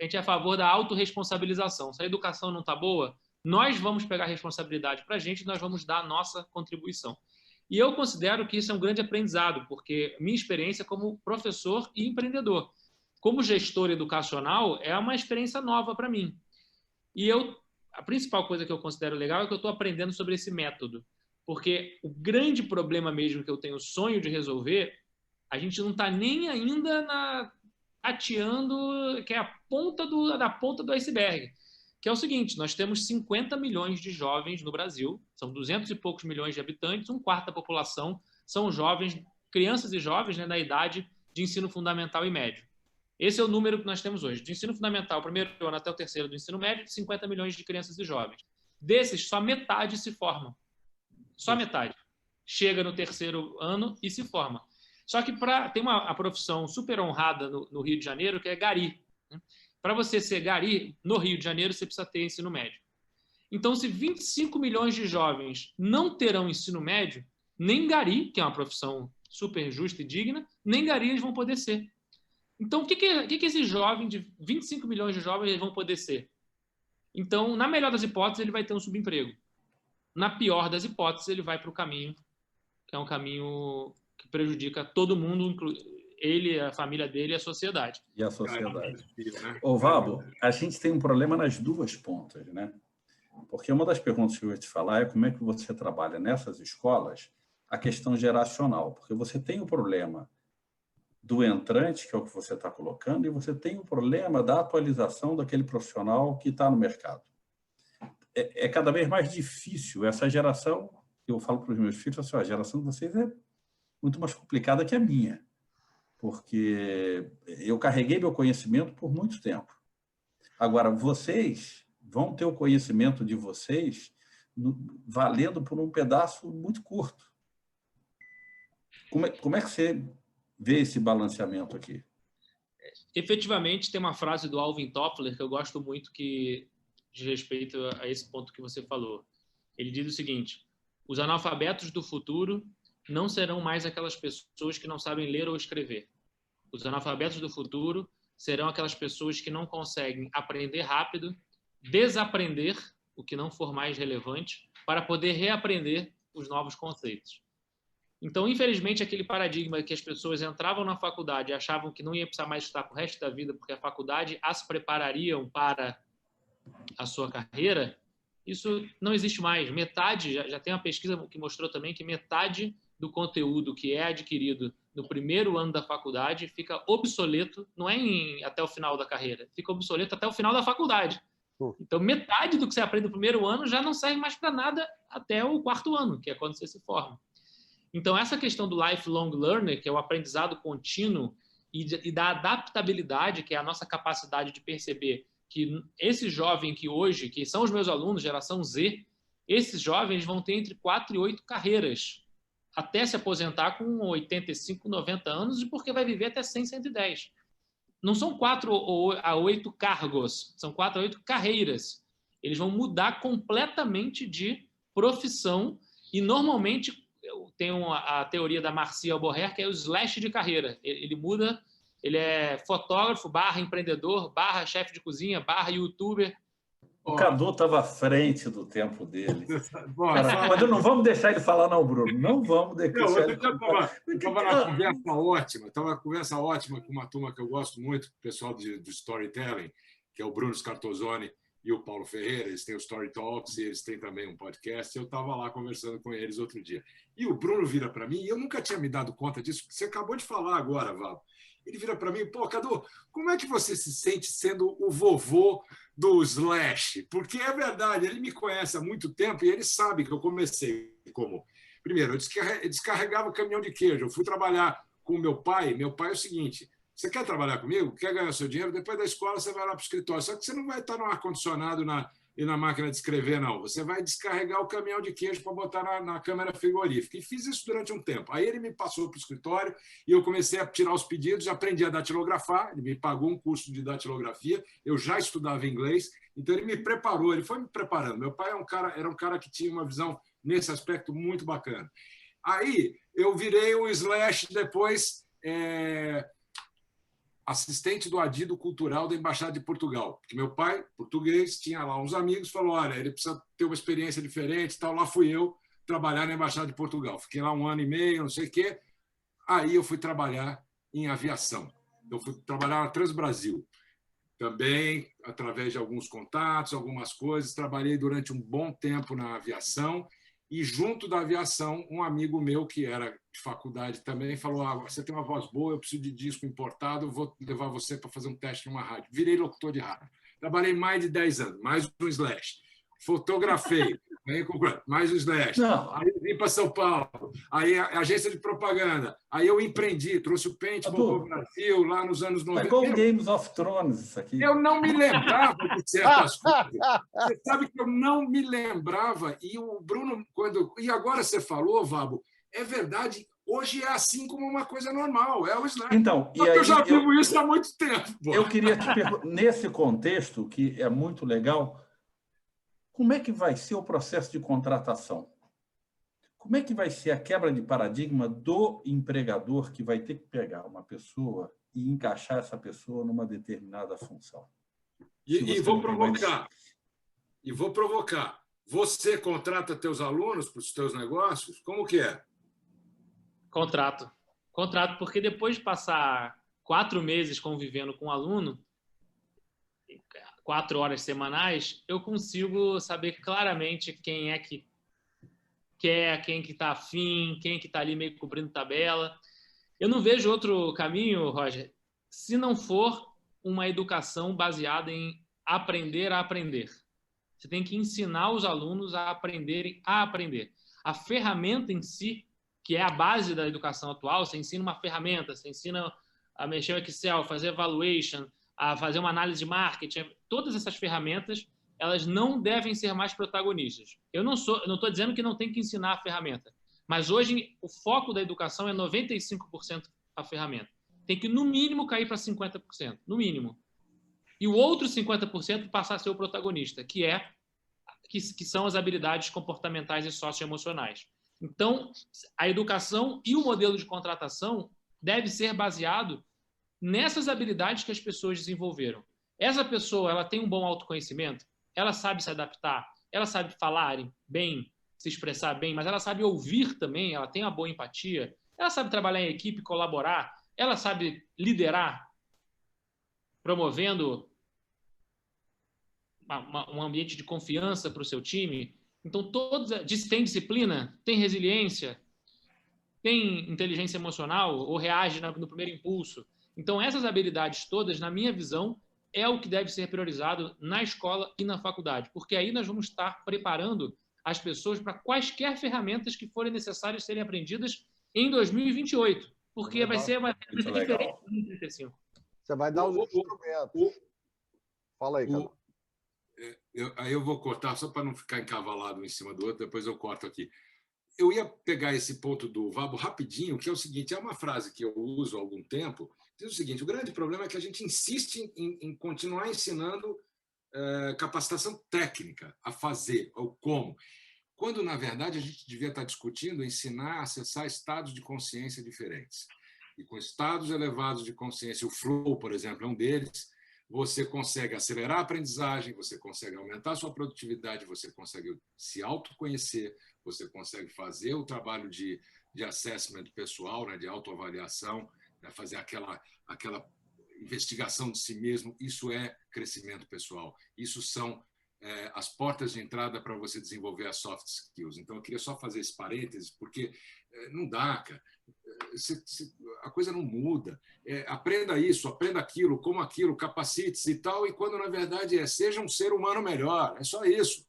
é a favor da autorresponsabilização. Se a educação não está boa, nós vamos pegar a responsabilidade para a gente e nós vamos dar a nossa contribuição. E eu considero que isso é um grande aprendizado, porque minha experiência como professor e empreendedor, como gestor educacional, é uma experiência nova para mim. E a principal coisa que eu considero legal é que eu estou aprendendo sobre esse método. Porque o grande problema mesmo que eu tenho sonho de resolver, a gente não está nem ainda tateando, que é a ponta da ponta do iceberg. Que é o seguinte, nós temos 50 milhões de jovens no Brasil, são 200 e poucos milhões de habitantes, 1/4 da população são jovens, crianças e jovens, né, na idade de ensino fundamental e médio. Esse é o número que nós temos hoje. De ensino fundamental, primeiro ano até o terceiro do ensino médio, 50 milhões de crianças e jovens. Desses, só metade se formam. Só metade. Chega no terceiro ano e se forma. Só que tem a profissão super honrada no Rio de Janeiro, que é gari. Para você ser gari, no Rio de Janeiro, você precisa ter ensino médio. Então, se 25 milhões de jovens não terão ensino médio, nem gari, que é uma profissão super justa e digna, nem gari eles vão poder ser. Então, o que esse jovem, de 25 milhões de jovens, eles vão poder ser? Então, na melhor das hipóteses, ele vai ter um subemprego. Na pior das hipóteses, ele vai para o caminho, que é um caminho que prejudica todo mundo, ele, a família dele e a sociedade. E a sociedade. Ô, Vabo, a gente tem um problema nas duas pontas, né? Porque uma das perguntas que eu ia te falar é como é que você trabalha nessas escolas a questão geracional. Porque você tem o problema do entrante, que é o que você está colocando, e você tem o problema da atualização daquele profissional que está no mercado. É cada vez mais difícil. Essa geração, eu falo para os meus filhos, assim, a geração de vocês é muito mais complicada que a minha, porque eu carreguei meu conhecimento por muito tempo. Agora, vocês vão ter o conhecimento de vocês valendo por um pedaço muito curto. Como é que você vê esse balanceamento aqui? Efetivamente, tem uma frase do Alvin Toffler que eu gosto muito que de respeito a esse ponto que você falou. Ele diz o seguinte: os analfabetos do futuro não serão mais aquelas pessoas que não sabem ler ou escrever. Os analfabetos do futuro serão aquelas pessoas que não conseguem aprender rápido, desaprender o que não for mais relevante, para poder reaprender os novos conceitos. Então, infelizmente, aquele paradigma que as pessoas entravam na faculdade e achavam que não ia precisar mais estudar para o resto da vida, porque a faculdade as preparariam para a sua carreira, isso não existe mais. Metade, já tem uma pesquisa que mostrou também que metade do conteúdo que é adquirido no primeiro ano da faculdade fica obsoleto, não é até o final da carreira, fica obsoleto até o final da faculdade. Então, metade do que você aprende no primeiro ano já não serve mais para nada até o 4º ano, que é quando você se forma. Então, essa questão do lifelong learner, que é o aprendizado contínuo, e da adaptabilidade, que é a nossa capacidade de perceber que esse jovem que hoje, que são os meus alunos, geração Z, esses jovens vão ter entre 4 e 8 carreiras, até se aposentar com 85, 90 anos, e porque vai viver até 100, 110. Não são 4 a 8 cargos, são 4 a 8 carreiras. Eles vão mudar completamente de profissão e, normalmente, tem a teoria da Marcia Alborrer, que é o slash de carreira. Ele muda, ele é fotógrafo, empreendedor, chefe de cozinha, youtuber. O Cadu estava à frente do tempo dele. Bom, Cara, mas não vamos deixar ele falar, não, Bruno. Não vamos deixar ele falar. Estava na conversa ótima. Estava uma conversa ótima com uma turma que eu gosto muito, o pessoal do Storytelling, que é o Bruno Scartozoni e o Paulo Ferreira. Eles têm o Story Talks e eles têm também um podcast. Eu estava lá conversando com eles outro dia. E o Bruno vira para mim, e eu nunca tinha me dado conta disso, que você acabou de falar agora, Val. Ele vira para mim, pô, Cadu, como é que você se sente sendo o vovô do Slash? Porque é verdade, ele me conhece há muito tempo e ele sabe que eu comecei como... Primeiro, eu descarregava o caminhão de queijo. Eu fui trabalhar com o meu pai. Meu pai é o seguinte, você quer trabalhar comigo? Quer ganhar seu dinheiro? Depois da escola você vai lá para o escritório. Só que você não vai estar no ar-condicionado e na máquina de escrever, não. Você vai descarregar o caminhão de queijo para botar na câmara frigorífica. E fiz isso durante um tempo. Aí ele me passou para o escritório e eu comecei a tirar os pedidos, aprendi a datilografar, ele me pagou um curso de datilografia, eu já estudava inglês, então ele me preparou, ele foi me preparando. Meu pai era um cara que tinha uma visão, nesse aspecto, muito bacana. Aí eu virei um Slash depois... assistente do adido cultural da Embaixada de Portugal. Porque meu pai, português, tinha lá uns amigos, falou, olha, ele precisa ter uma experiência diferente, tal. Lá fui eu trabalhar na Embaixada de Portugal. Fiquei lá 1 ano e meio, não sei o quê. Aí eu fui trabalhar em aviação. Eu fui trabalhar na Transbrasil. Também, através de alguns contatos, algumas coisas, trabalhei durante um bom tempo na aviação. E, junto da aviação, um amigo meu, que era de faculdade também, falou, você tem uma voz boa, eu preciso de disco importado, eu vou levar você para fazer um teste numa rádio. Virei locutor de rádio. Trabalhei mais de 10 anos, mais um Slash. Fotografei, mais um Slash. Aí eu vim para São Paulo, aí a agência de propaganda. Aí eu empreendi, trouxe o paintball para o Brasil, lá nos anos 90. É igual Games of Thrones isso aqui. Eu não me lembrava de certas coisas. Você sabe que eu não me lembrava. E o Bruno, e agora você falou, Vabo, é verdade, hoje é assim como uma coisa normal, é o Slash. Então, e aí, eu já vivo isso há muito tempo. Pô. Eu queria te perguntar, nesse contexto, que é muito legal, como é que vai ser o processo de contratação? Como é que vai ser a quebra de paradigma do empregador que vai ter que pegar uma pessoa e encaixar essa pessoa numa determinada função? E vou provocar. E vou provocar. Você contrata teus alunos para os teus negócios? Como que é? Contrato, porque depois de passar 4 meses convivendo com um aluno, 4 horas semanais, eu consigo saber claramente quem é que quer, quem que está afim, quem que está ali meio cobrindo tabela. Eu não vejo outro caminho, Roger, se não for uma educação baseada em aprender a aprender. Você tem que ensinar os alunos a aprenderem a aprender. A ferramenta em si, que é a base da educação atual, você ensina uma ferramenta, você ensina a mexer no Excel, fazer evaluation, a fazer uma análise de marketing, todas essas ferramentas, elas não devem ser mais protagonistas. Eu não estou dizendo que não tem que ensinar a ferramenta, mas hoje o foco da educação é 95% a ferramenta. Tem que, no mínimo, cair para 50%, no mínimo. E o outro 50% passar a ser o protagonista, que são as habilidades comportamentais e socioemocionais. Então, a educação e o modelo de contratação deve ser baseado nessas habilidades que as pessoas desenvolveram. Essa pessoa, ela tem um bom autoconhecimento, ela sabe se adaptar, ela sabe falar bem, se expressar bem, mas ela sabe ouvir também, ela tem uma boa empatia, ela sabe trabalhar em equipe, colaborar, ela sabe liderar, promovendo um ambiente de confiança para o seu time. Então, tem disciplina, tem resiliência, tem inteligência emocional ou reage no primeiro impulso. Então, essas habilidades todas, na minha visão, é o que deve ser priorizado na escola e na faculdade, porque aí nós vamos estar preparando as pessoas para quaisquer ferramentas que forem necessárias serem aprendidas em 2028, porque vai ser uma coisa diferente de 2035. Você vai dar os instrumentos. Fala aí, cara. Aí eu vou cortar, só para não ficar encavalado em cima do outro, depois eu corto aqui. Eu ia pegar esse ponto do Vabo rapidinho, que é o seguinte, é uma frase que eu uso há algum tempo, diz o seguinte, o grande problema é que a gente insiste em continuar ensinando capacitação técnica a fazer, ou como. Quando, na verdade, a gente devia estar discutindo ensinar a acessar estados de consciência diferentes. E com estados elevados de consciência, o flow, por exemplo, é um deles, você consegue acelerar a aprendizagem, você consegue aumentar a sua produtividade, você consegue se autoconhecer, você consegue fazer o trabalho de assessment pessoal, né, de autoavaliação, né, fazer aquela investigação de si mesmo. Isso é crescimento pessoal. Isso são as portas de entrada para você desenvolver as soft skills. Então, eu queria só fazer esse parênteses, porque não dá, cara. A coisa não muda. Aprenda isso, aprenda aquilo, como aquilo, capacite-se e tal, e quando, na verdade, seja um ser humano melhor. É só isso.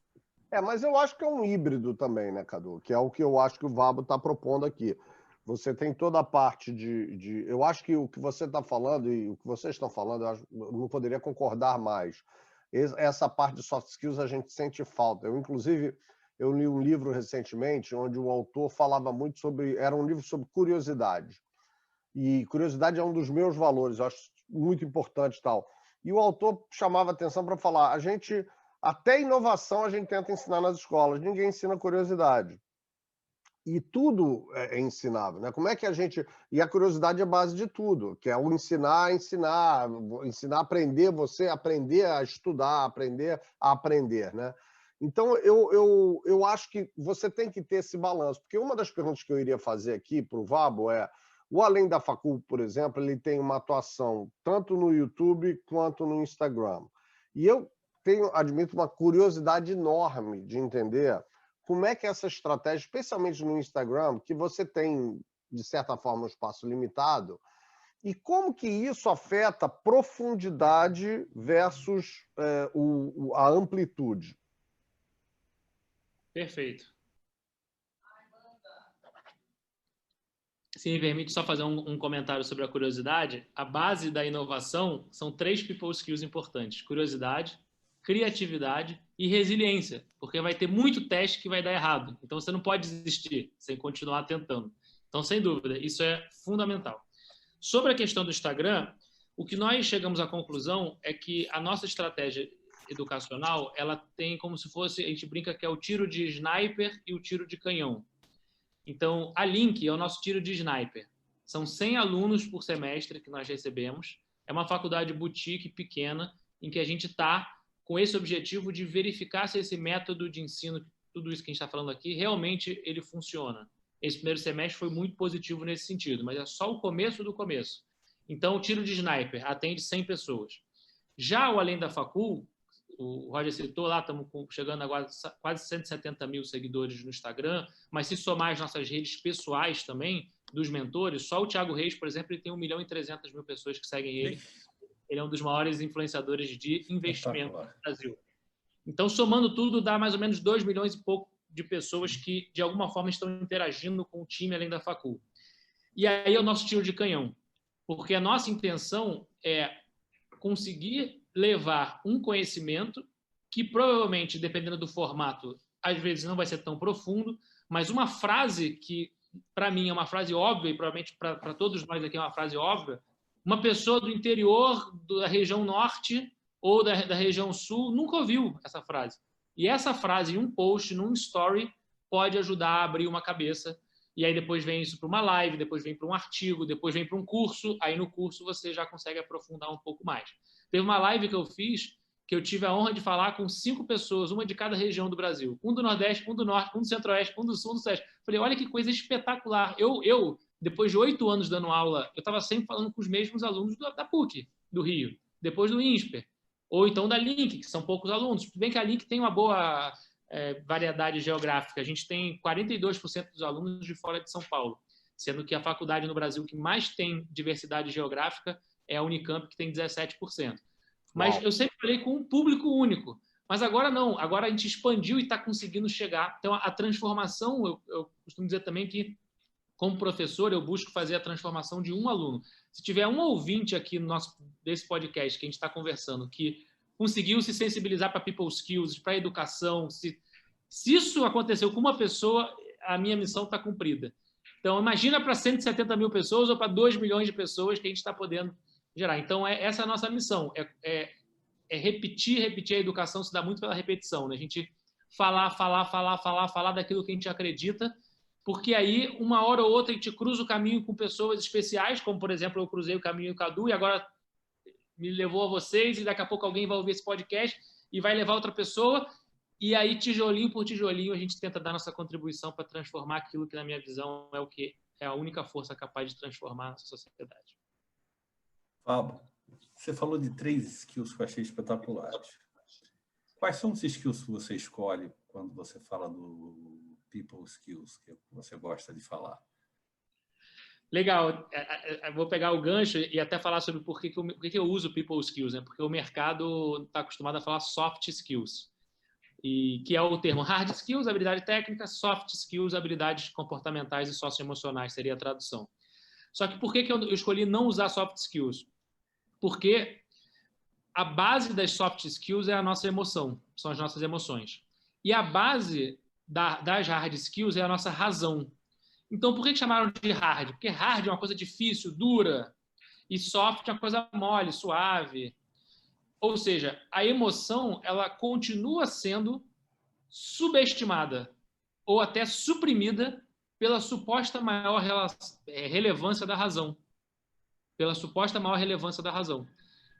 Mas eu acho que é um híbrido também, né, Cadu? Que é o que eu acho que o Vabo está propondo aqui. Você tem toda a parte de... Eu acho que o que você está falando e o que vocês estão falando, eu não poderia concordar mais. Essa parte de soft skills a gente sente falta. Inclusive, eu li um livro recentemente onde o autor falava muito sobre... Era um livro sobre curiosidade. E curiosidade é um dos meus valores, eu acho muito importante e tal. E o autor chamava atenção para falar, até inovação a gente tenta ensinar nas escolas, ninguém ensina curiosidade. E tudo é ensinável, né? Como é que a gente... E a curiosidade é a base de tudo, que é o ensinar a aprender, você aprender a estudar, aprender a aprender, né? Então, eu acho que você tem que ter esse balanço, porque uma das perguntas que eu iria fazer aqui para o Vabo é, o Além da Facul, por exemplo, ele tem uma atuação tanto no YouTube quanto no Instagram. E eu admito, uma curiosidade enorme de entender como é que essa estratégia, especialmente no Instagram, que você tem, de certa forma, um espaço limitado, e como que isso afeta a profundidade versus a amplitude? Perfeito. Se me permite só fazer um comentário sobre a curiosidade, a base da inovação são 3 people skills importantes: curiosidade, criatividade e resiliência, porque vai ter muito teste que vai dar errado. Então, você não pode desistir, sem continuar tentando. Então, sem dúvida, isso é fundamental. Sobre a questão do Instagram, o que nós chegamos à conclusão é que a nossa estratégia educacional, ela tem como se fosse, a gente brinca que é o tiro de sniper e o tiro de canhão. Então, a Link é o nosso tiro de sniper. São 100 alunos por semestre que nós recebemos. É uma faculdade boutique pequena, em que a gente está com esse objetivo de verificar se esse método de ensino, tudo isso que a gente está falando aqui, realmente ele funciona. Esse primeiro semestre foi muito positivo nesse sentido, mas é só o começo do começo. Então, o tiro de sniper atende 100 pessoas. Já o Além da Facul, o Roger citou lá, estamos chegando agora quase 170 mil seguidores no Instagram, mas se somar as nossas redes pessoais também, dos mentores, só o Thiago Reis, por exemplo, ele tem 1.300.000 pessoas que seguem ele. Ele é um dos maiores influenciadores de investimento no Brasil. Então, somando tudo, dá mais ou menos 2 milhões e pouco de pessoas que, de alguma forma, estão interagindo com o time Além da Facul. E aí é o nosso tiro de canhão, porque a nossa intenção é conseguir levar um conhecimento que, provavelmente, dependendo do formato, às vezes não vai ser tão profundo, mas uma frase que, para mim, é uma frase óbvia, e provavelmente para todos nós aqui é uma frase óbvia, uma pessoa do interior, da região norte ou da região sul, nunca ouviu essa frase. E essa frase em um post, num story, pode ajudar a abrir uma cabeça. E aí depois vem isso para uma live, depois vem para um artigo, depois vem para um curso. Aí no curso você já consegue aprofundar um pouco mais. Teve uma live que eu fiz, que eu tive a honra de falar com 5 pessoas, uma de cada região do Brasil. Um do Nordeste, um do Norte, um do Centro-Oeste, um do Sul, um do Sudeste. Falei, olha que coisa espetacular. Eu depois de 8 anos dando aula, eu estava sempre falando com os mesmos alunos da PUC, do Rio, depois do INSPER, ou então da Link, que são poucos alunos. Tudo bem que a Link tem uma boa variedade geográfica. A gente tem 42% dos alunos de fora de São Paulo, sendo que a faculdade no Brasil que mais tem diversidade geográfica é a Unicamp, que tem 17%. Mas eu sempre falei com um público único. Mas agora não. Agora a gente expandiu e está conseguindo chegar. Então, a transformação, eu costumo dizer também que, como professor, eu busco fazer a transformação de um aluno. Se tiver um ouvinte aqui desse podcast que a gente está conversando, que conseguiu se sensibilizar para people skills, para educação, se isso aconteceu com uma pessoa, a minha missão está cumprida. Então, imagina para 170 mil pessoas ou para 2 milhões de pessoas que a gente está podendo gerar. Então, essa é a nossa missão, repetir a educação se dá muito pela repetição, né? A gente falar daquilo que a gente acredita, porque aí, uma hora ou outra, a gente cruza o caminho com pessoas especiais, como, por exemplo, eu cruzei o caminho do Cadu e agora me levou a vocês, e daqui a pouco alguém vai ouvir esse podcast e vai levar outra pessoa, e aí, tijolinho por tijolinho, a gente tenta dar nossa contribuição para transformar aquilo que, na minha visão, é o que é a única força capaz de transformar a nossa sociedade. Fábio, você falou de 3 skills que eu achei espetaculares. Quais são os skills que você escolhe quando você fala do people skills, que você gosta de falar? Legal. Eu vou pegar o gancho e até falar sobre por que eu uso people skills, né? Porque o mercado está acostumado a falar soft skills, e que é o termo hard skills, habilidade técnica, soft skills, habilidades comportamentais e socioemocionais, seria a tradução. Só que por que eu escolhi não usar soft skills? Porque a base das soft skills é a nossa emoção, são as nossas emoções. E a base das hard skills é a nossa razão. Então, por que chamaram de hard? Porque hard é uma coisa difícil, dura, e soft é uma coisa mole, suave. Ou seja, a emoção, ela continua sendo subestimada ou até suprimida pela suposta maior relevância da razão. Pela suposta maior relevância da razão.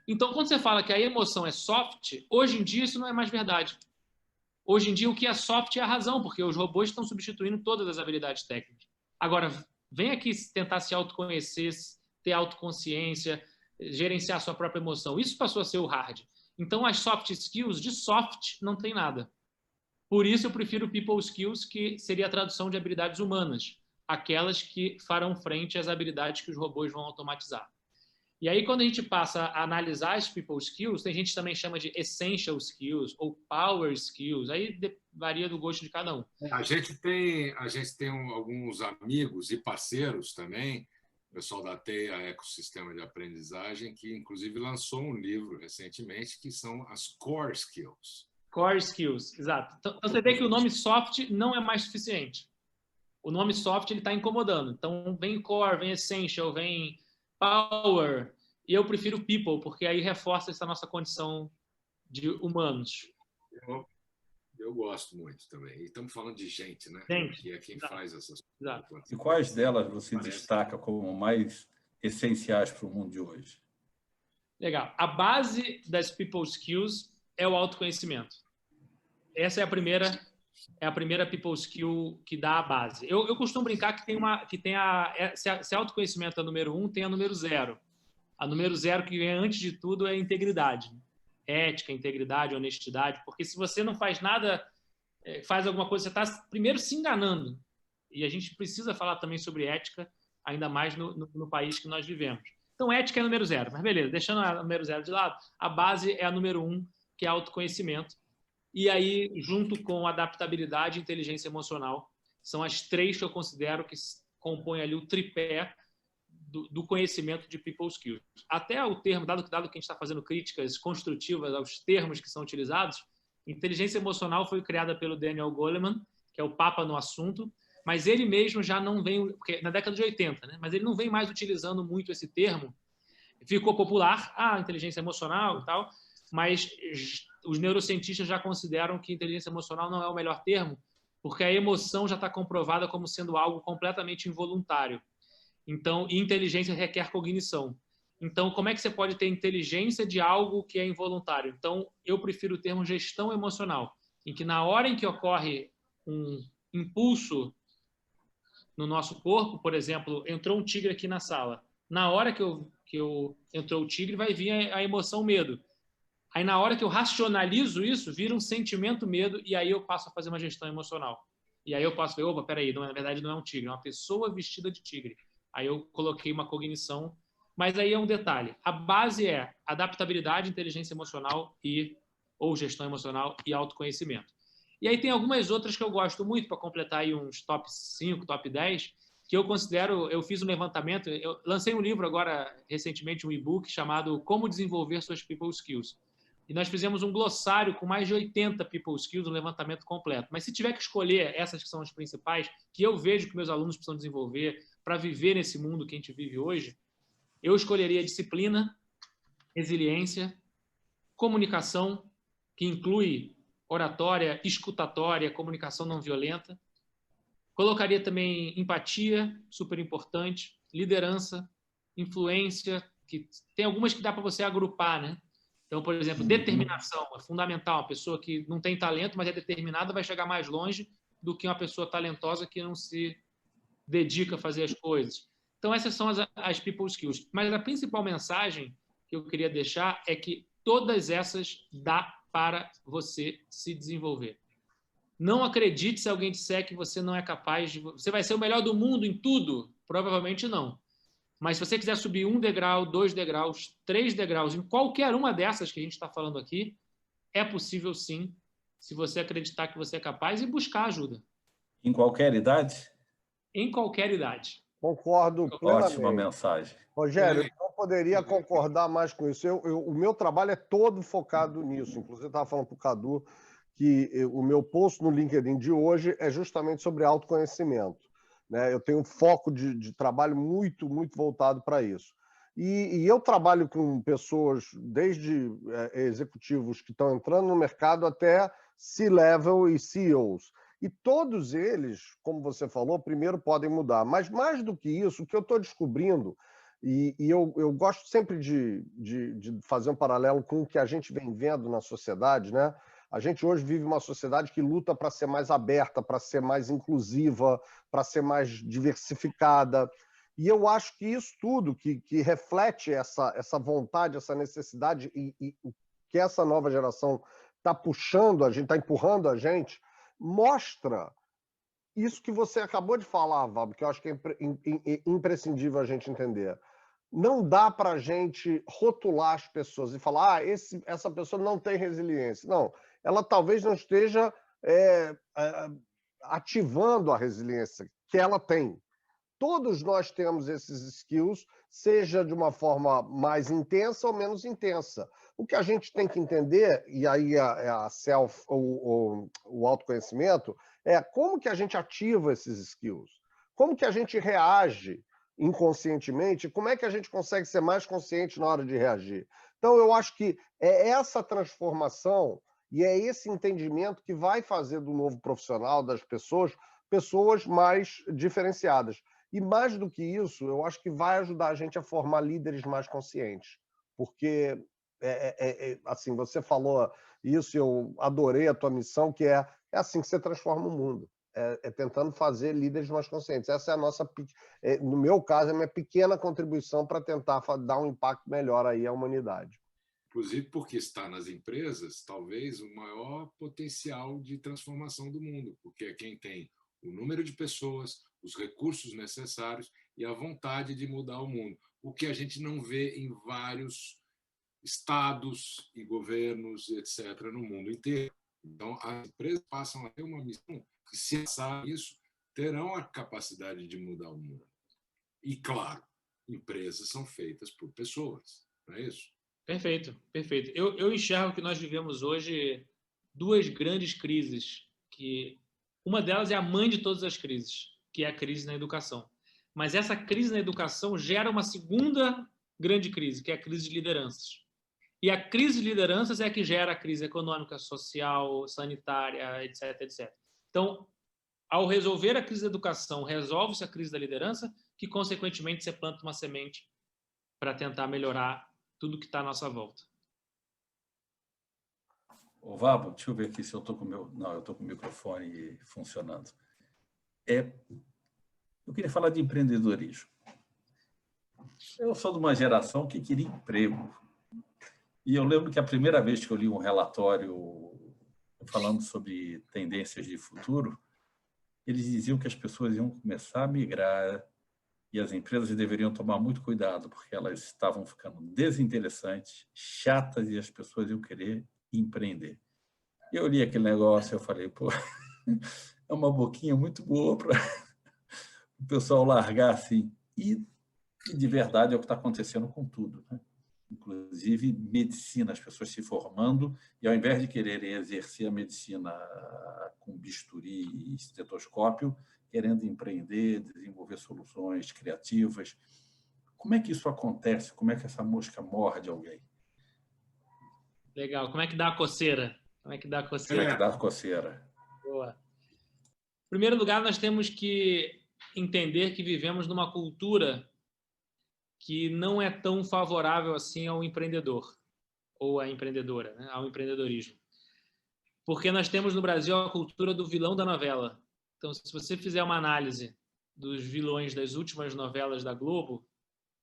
Então, quando você fala que a emoção é soft, hoje em dia isso não é mais verdade. Hoje em dia, o que é soft é a razão, porque os robôs estão substituindo todas as habilidades técnicas. Agora, vem aqui tentar se autoconhecer, ter autoconsciência, gerenciar a sua própria emoção. Isso passou a ser o hard. Então, as soft skills, de soft, não tem nada. Por isso, eu prefiro people skills, que seria a tradução de habilidades humanas, aquelas que farão frente às habilidades que os robôs vão automatizar. E aí, quando a gente passa a analisar as people skills, tem gente que também chama de essential skills ou power skills, aí varia do gosto de cada um. A gente tem alguns amigos e parceiros também, o pessoal da TEIA Ecossistema de Aprendizagem, que inclusive lançou um livro recentemente, que são as core skills. Core skills, exato. Então você vê que o nome soft não é mais suficiente. O nome soft está incomodando. Então vem core, vem essential, vem power, e eu prefiro people, porque aí reforça essa nossa condição de humanos. Eu gosto muito também. E estamos falando de gente, né? Gente, que é quem faz essas coisas. E quais delas você destaca como mais essenciais para o mundo de hoje? Legal. A base das people skills é o autoconhecimento. Essa é a primeira people skill que dá a base. Eu costumo brincar que se autoconhecimento é a número 1, tem a número 0. A número 0, que vem antes de tudo, é a integridade. Ética, integridade, honestidade. Porque se você não faz nada, faz alguma coisa, você está primeiro se enganando. E a gente precisa falar também sobre ética, ainda mais no país que nós vivemos. Então, ética é a número 0. Mas beleza, deixando a número 0 de lado, a base é a número 1, que é autoconhecimento. E aí, junto com adaptabilidade e inteligência emocional, são as 3 que eu considero que compõem ali o tripé do conhecimento de people skills. Até o termo, dado que a gente está fazendo críticas construtivas aos termos que são utilizados, inteligência emocional foi criada pelo Daniel Goleman, que é o papa no assunto, mas ele mesmo já não vem, porque na década de 80, né? Mas ele não vem mais utilizando muito esse termo. Ficou popular, inteligência emocional e tal, mas os neurocientistas já consideram que inteligência emocional não é o melhor termo, porque a emoção já está comprovada como sendo algo completamente involuntário. Então, inteligência requer cognição. Então, como é que você pode ter inteligência de algo que é involuntário? Então, eu prefiro o termo gestão emocional, em que na hora em que ocorre um impulso no nosso corpo, por exemplo, entrou um tigre aqui na sala. Na hora que entrou o tigre, vai vir a emoção medo. Aí, na hora que eu racionalizo isso, vira um sentimento medo, e aí eu passo a fazer uma gestão emocional. E aí eu passo a ver, opa, peraí, na verdade não é um tigre, é uma pessoa vestida de tigre. Aí eu coloquei uma cognição, mas aí é um detalhe. A base é adaptabilidade, inteligência emocional ou gestão emocional e autoconhecimento. E aí tem algumas outras que eu gosto muito, para completar aí uns top 5, top 10, que eu considero, eu fiz um levantamento, eu lancei um livro agora, recentemente, um e-book chamado Como Desenvolver Suas People Skills. E nós fizemos um glossário com mais de 80 people skills, um levantamento completo. Mas se tiver que escolher essas que são as principais, que eu vejo que meus alunos precisam desenvolver para viver nesse mundo que a gente vive hoje, eu escolheria disciplina, resiliência, comunicação, que inclui oratória, escutatória, comunicação não violenta. Colocaria também empatia, super importante, liderança, influência, que tem algumas que dá para você agrupar, né? Então, por exemplo, determinação é fundamental. Uma pessoa que não tem talento, mas é determinada, vai chegar mais longe do que uma pessoa talentosa que não se dedica a fazer as coisas. Então, essas são as people skills. Mas a principal mensagem que eu queria deixar é que todas essas dá para você se desenvolver. Não acredite se alguém disser que você não é capaz de... Você vai ser o melhor do mundo em tudo? Provavelmente não. Mas se você quiser subir 1 degrau, 2 degraus, 3 degraus, em qualquer uma dessas que a gente está falando aqui, é possível sim, se você acreditar que você é capaz e buscar ajuda. Em qualquer idade? Em qualquer idade. Concordo plenamente. Ótima mensagem. Rogério, eu não poderia concordar mais com isso. O meu trabalho é todo focado nisso. Inclusive, eu estava falando para o Cadu que o meu post no LinkedIn de hoje é justamente sobre autoconhecimento, né? Eu tenho um foco de trabalho muito, muito voltado para isso. E eu trabalho com pessoas, desde executivos que estão entrando no mercado até C-level e CEOs. E todos eles, como você falou, primeiro podem mudar. Mas mais do que isso, o que eu estou descobrindo, e eu gosto sempre de fazer um paralelo com o que a gente vem vendo na sociedade, né? A gente hoje vive uma sociedade que luta para ser mais aberta, para ser mais inclusiva, para ser mais diversificada. E eu acho que isso tudo, que reflete essa vontade, essa necessidade, e que essa nova geração está puxando a gente, está empurrando a gente, mostra isso que você acabou de falar, Vab, que eu acho que é imprescindível a gente entender. Não dá para a gente rotular as pessoas e falar essa pessoa não tem resiliência. Não, ela talvez não esteja ativando a resiliência que ela tem. Todos nós temos esses skills, seja de uma forma mais intensa ou menos intensa. O que a gente tem que entender, e aí o autoconhecimento, é como que a gente ativa esses skills, como que a gente reage inconscientemente, como é que a gente consegue ser mais consciente na hora de reagir. Então, eu acho que é essa transformação e é esse entendimento que vai fazer do novo profissional, das pessoas mais diferenciadas. E mais do que isso, eu acho que vai ajudar a gente a formar líderes mais conscientes. Porque, assim, você falou isso e eu adorei a tua missão, que é assim que você transforma o mundo. Tentando fazer líderes mais conscientes. Essa é a nossa, no meu caso, é a minha pequena contribuição para tentar dar um impacto melhor aí à humanidade. Inclusive porque está nas empresas, talvez, o maior potencial de transformação do mundo, porque é quem tem o número de pessoas, os recursos necessários e a vontade de mudar o mundo, o que a gente não vê em vários estados e governos, etc., no mundo inteiro. Então, as empresas passam a ter uma missão que, se passar isso, terão a capacidade de mudar o mundo. E, claro, empresas são feitas por pessoas, não é isso? Perfeito, perfeito. Eu enxergo que nós vivemos hoje duas grandes crises, que uma delas é a mãe de todas as crises, que é a crise na educação. Mas essa crise na educação gera uma segunda grande crise, que é a crise de lideranças. E a crise de lideranças é a que gera a crise econômica, social, sanitária, etc, etc. Então, ao resolver a crise da educação, resolve-se a crise da liderança, que, consequentemente, você planta uma semente para tentar melhorar tudo que está à nossa volta. Ô, Vabo, deixa eu ver aqui se eu estou com o meu... Não, eu estou com o microfone funcionando. Eu queria falar de empreendedorismo. Eu sou de uma geração que queria emprego. E eu lembro que a primeira vez que eu li um relatório falando sobre tendências de futuro, eles diziam que as pessoas iam começar a migrar e as empresas deveriam tomar muito cuidado, porque elas estavam ficando desinteressantes, chatas, e as pessoas iam querer empreender. E eu li aquele negócio e eu falei, pô, é uma boquinha muito boa para o pessoal largar assim. E de verdade é o que está acontecendo com tudo, né? Inclusive medicina, as pessoas se formando e, ao invés de quererem exercer a medicina com bisturi e estetoscópio, querendo empreender, desenvolver soluções criativas. Como é que isso acontece? Como é que essa mosca morde alguém? Legal. Como é que dá a coceira? Como é que dá a coceira? Como é que dá a coceira? Boa. Em primeiro lugar, nós temos que entender que vivemos numa cultura que não é tão favorável assim ao empreendedor ou à empreendedora, né? Ao empreendedorismo. Porque nós temos no Brasil a cultura do vilão da novela. Então, se você fizer uma análise dos vilões das últimas novelas da Globo,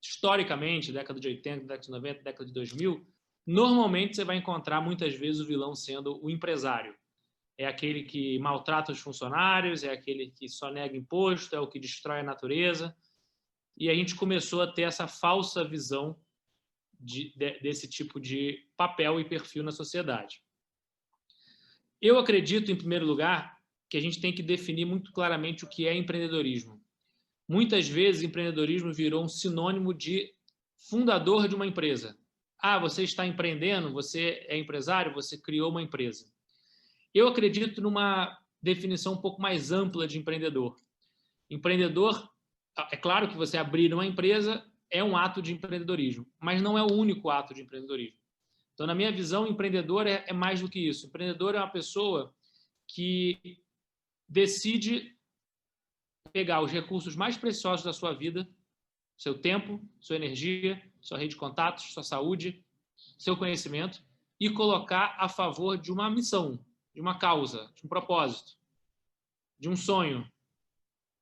historicamente, década de 80, década de 90, década de 2000, normalmente você vai encontrar muitas vezes o vilão sendo o empresário. É aquele que maltrata os funcionários, é aquele que só nega imposto, é o que destrói a natureza. E a gente começou a ter essa falsa visão desse tipo de papel e perfil na sociedade. Eu acredito, em primeiro lugar, que a gente tem que definir muito claramente o que é empreendedorismo. Muitas vezes, empreendedorismo virou um sinônimo de fundador de uma empresa. Ah, você está empreendendo, você é empresário, você criou uma empresa. Eu acredito numa definição um pouco mais ampla de empreendedor. Empreendedor, é claro que você abrir uma empresa é um ato de empreendedorismo, mas não é o único ato de empreendedorismo. Então, na minha visão, empreendedor é mais do que isso. Empreendedor é uma pessoa que decide pegar os recursos mais preciosos da sua vida, seu tempo, sua energia, sua rede de contatos, sua saúde, seu conhecimento, e colocar a favor de uma missão, de uma causa, de um propósito, de um sonho.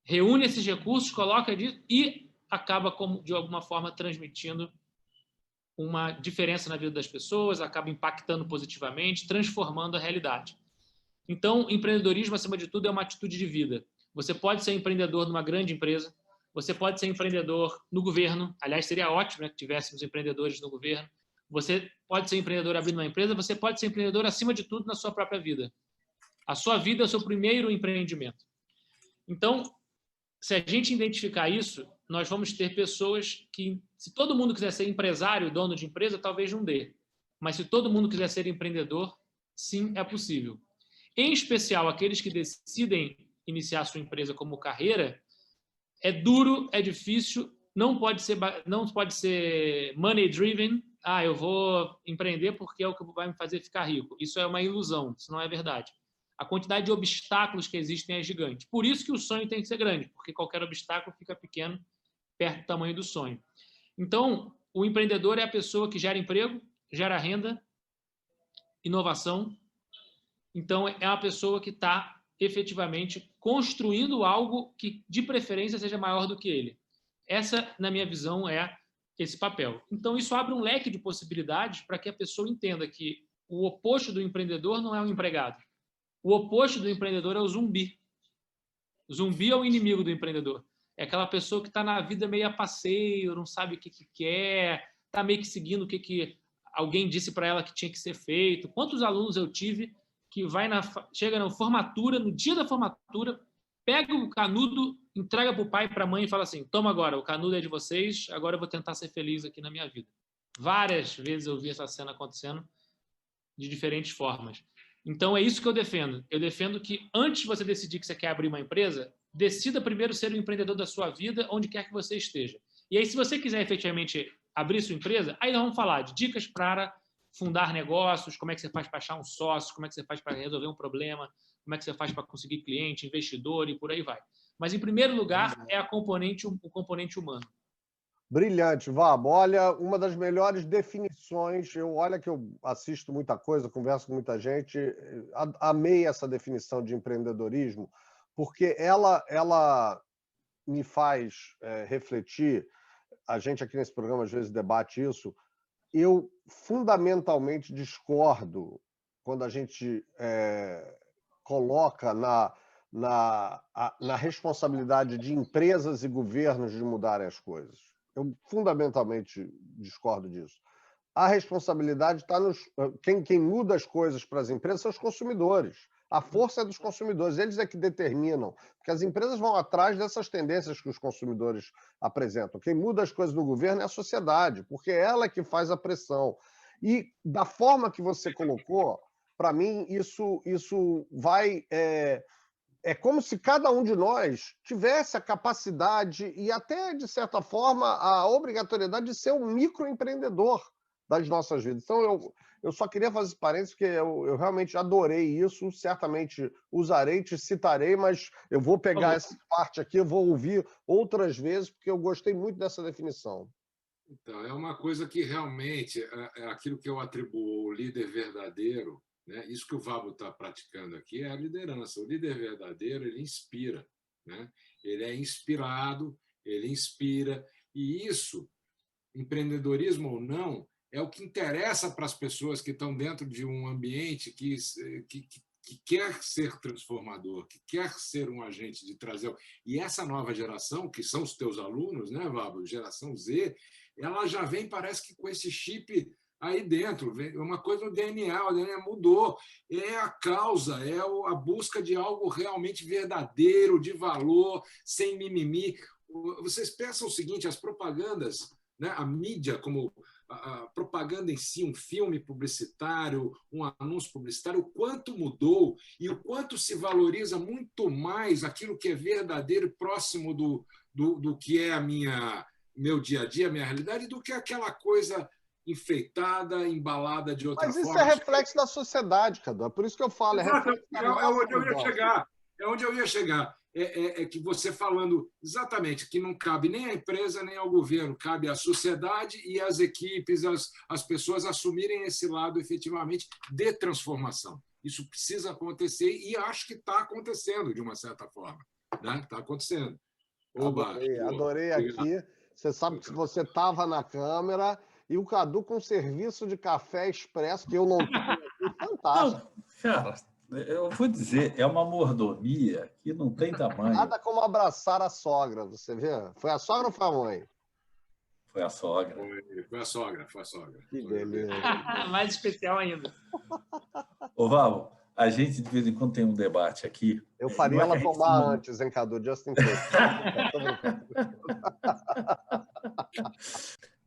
Reúne esses recursos, coloca e acaba, de alguma forma, transmitindo uma diferença na vida das pessoas, acaba impactando positivamente, transformando a realidade. Então, empreendedorismo, acima de tudo, é uma atitude de vida. Você pode ser empreendedor numa grande empresa, você pode ser empreendedor no governo, aliás, seria ótimo, né, que tivéssemos empreendedores no governo. Você pode ser empreendedor abrindo uma empresa, você pode ser empreendedor, acima de tudo, na sua própria vida. A sua vida é o seu primeiro empreendimento. Então, se a gente identificar isso, nós vamos ter pessoas que, se todo mundo quiser ser empresário, dono de empresa, talvez não dê. Mas se todo mundo quiser ser empreendedor, sim, é possível. Em especial, aqueles que decidem iniciar sua empresa como carreira, é duro, é difícil, não pode ser money driven. Ah, eu vou empreender porque é o que vai me fazer ficar rico. Isso é uma ilusão, isso não é verdade. A quantidade de obstáculos que existem é gigante. Por isso que o sonho tem que ser grande, porque qualquer obstáculo fica pequeno perto do tamanho do sonho. Então, o empreendedor é a pessoa que gera emprego, gera renda, inovação. Então, é uma pessoa que está efetivamente construindo algo que, de preferência, seja maior do que ele. Essa, na minha visão, é esse papel. Então, isso abre um leque de possibilidades para que a pessoa entenda que o oposto do empreendedor não é o empregado. O oposto do empreendedor é o zumbi. O zumbi é o inimigo do empreendedor. É aquela pessoa que está na vida meio a passeio, não sabe o que quer, está meio que seguindo o que alguém disse para ela que tinha que ser feito. Quantos alunos eu tive que chega na formatura, no dia da formatura, pega o canudo, entrega para o pai e para a mãe e fala assim, toma agora, o canudo é de vocês, agora eu vou tentar ser feliz aqui na minha vida. Várias vezes eu vi essa cena acontecendo de diferentes formas. Então, é isso que eu defendo. Eu defendo que, antes de você decidir que você quer abrir uma empresa, decida primeiro ser o empreendedor da sua vida, onde quer que você esteja. E aí, se você quiser efetivamente abrir sua empresa, aí nós vamos falar de dicas para fundar negócios, como é que você faz para achar um sócio, como é que você faz para resolver um problema, como é que você faz para conseguir cliente, investidor e por aí vai. Mas, em primeiro lugar, é o componente humano. Brilhante, Vabo. Olha, uma das melhores definições, olha que eu assisto muita coisa, converso com muita gente, amei essa definição de empreendedorismo, porque ela me faz refletir, a gente aqui nesse programa às vezes debate isso, eu fundamentalmente discordo quando a gente coloca na responsabilidade de empresas e governos de mudarem as coisas. Eu fundamentalmente discordo disso. A responsabilidade está nos... Quem muda as coisas para as empresas são os consumidores. A força é dos consumidores, eles é que determinam, porque as empresas vão atrás dessas tendências que os consumidores apresentam. Quem muda as coisas no governo é a sociedade, porque é ela que faz a pressão. E da forma que você colocou, para mim, isso vai... É como se cada um de nós tivesse a capacidade e até, de certa forma, a obrigatoriedade de ser um microempreendedor das nossas vidas. Então, eu só queria fazer esse parênteses, porque eu realmente adorei isso, certamente usarei, te citarei, mas eu vou pegar essa parte aqui, eu vou ouvir outras vezes, porque eu gostei muito dessa definição. Então, é uma coisa que realmente é aquilo que eu atribuo ao líder verdadeiro, né? Isso que o Vabo está praticando aqui é a liderança. O líder verdadeiro, ele inspira, né? Ele é inspirado, ele inspira, e isso, empreendedorismo ou não, é o que interessa para as pessoas que estão dentro de um ambiente que quer ser transformador, que quer ser um agente de trazer. E essa nova geração, que são os teus alunos, né, Vabo? Geração Z, ela já vem, parece que com esse chip aí dentro, uma coisa no DNA, o DNA mudou. É a causa, é a busca de algo realmente verdadeiro, de valor, sem mimimi. Vocês pensam o seguinte, as propagandas, né, a mídia, como a propaganda em si, um filme publicitário, um anúncio publicitário, o quanto mudou e o quanto se valoriza muito mais aquilo que é verdadeiro, próximo do que é meu dia a dia, a minha realidade, do que aquela coisa enfeitada, embalada de outra forma. Mas isso é reflexo da sociedade, Cadu. É por isso que eu falo. É reflexo da nossa onde eu ia chegar. É onde eu ia chegar. É que você falando exatamente que não cabe nem à empresa nem ao governo, cabe à sociedade e às equipes, as pessoas assumirem esse lado efetivamente de transformação. Isso precisa acontecer e acho que está acontecendo de uma certa forma. Está acontecendo. Oba, adorei aqui. Você sabe que você estava na câmera e o Cadu com serviço de café expresso que eu não tenho aqui, fantástico. Não, cara, eu vou dizer, é uma mordomia que não tem tamanho. Nada como abraçar a sogra, você vê? Foi a sogra ou foi a mãe? Foi a sogra. Foi a sogra, foi a sogra. Que beleza. Mais especial ainda. Ô, Val, a gente de vez em quando tem um debate aqui. Eu faria ela tomar antes, hein, Cadu? Just in case.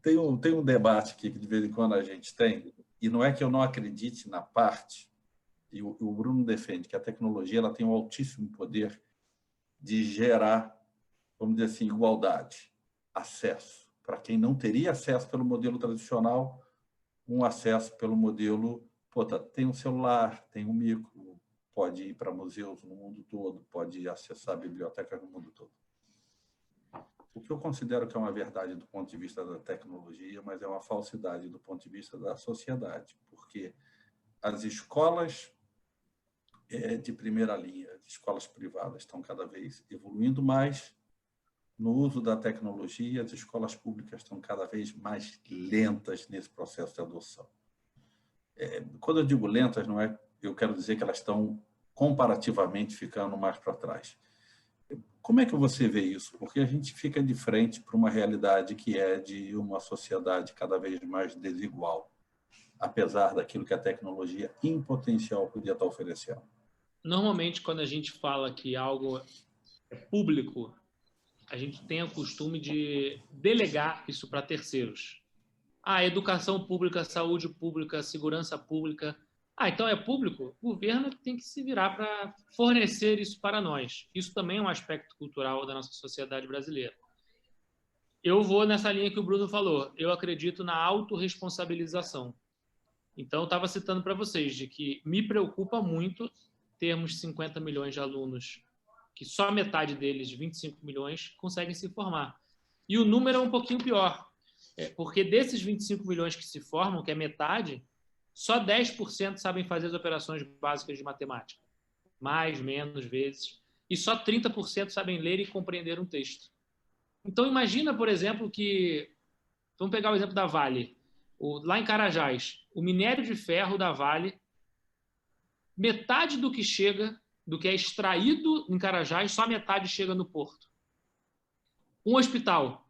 Tem um debate aqui que de vez em quando a gente tem, e não é que eu não acredite na parte, e o Bruno defende que a tecnologia ela tem um altíssimo poder de gerar, vamos dizer assim, igualdade, acesso. Para quem não teria acesso pelo modelo tradicional, um acesso pelo modelo, tem um celular, tem um micro, pode ir para museus no mundo todo, pode acessar bibliotecas no mundo todo. O que eu considero que é uma verdade do ponto de vista da tecnologia, mas é uma falsidade do ponto de vista da sociedade, porque as escolas de primeira linha, as escolas privadas, estão cada vez evoluindo mais no uso da tecnologia, as escolas públicas estão cada vez mais lentas nesse processo de adoção. Quando eu digo lentas, não é, eu quero dizer que elas estão comparativamente ficando mais para trás. Como é que você vê isso? Porque a gente fica de frente para uma realidade que é de uma sociedade cada vez mais desigual, apesar daquilo que a tecnologia em potencial podia estar oferecendo. Normalmente, quando a gente fala que algo é público, a gente tem o costume de delegar isso para terceiros. Educação pública, saúde pública, segurança pública. Então é público? O governo tem que se virar para fornecer isso para nós. Isso também é um aspecto cultural da nossa sociedade brasileira. Eu vou nessa linha que o Bruno falou. Eu acredito na autorresponsabilização. Então, eu estava citando para vocês de que me preocupa muito termos 50 milhões de alunos, que só metade deles, 25 milhões, conseguem se formar. E o número é um pouquinho pior, porque desses 25 milhões que se formam, que é metade, só 10% sabem fazer as operações básicas de matemática. Mais, menos vezes. E só 30% sabem ler e compreender um texto. Então, imagina, por exemplo, que... Vamos pegar o exemplo da Vale. Lá em Carajás, o minério de ferro da Vale, metade do que chega, do que é extraído em Carajás, só metade chega no porto. Um hospital,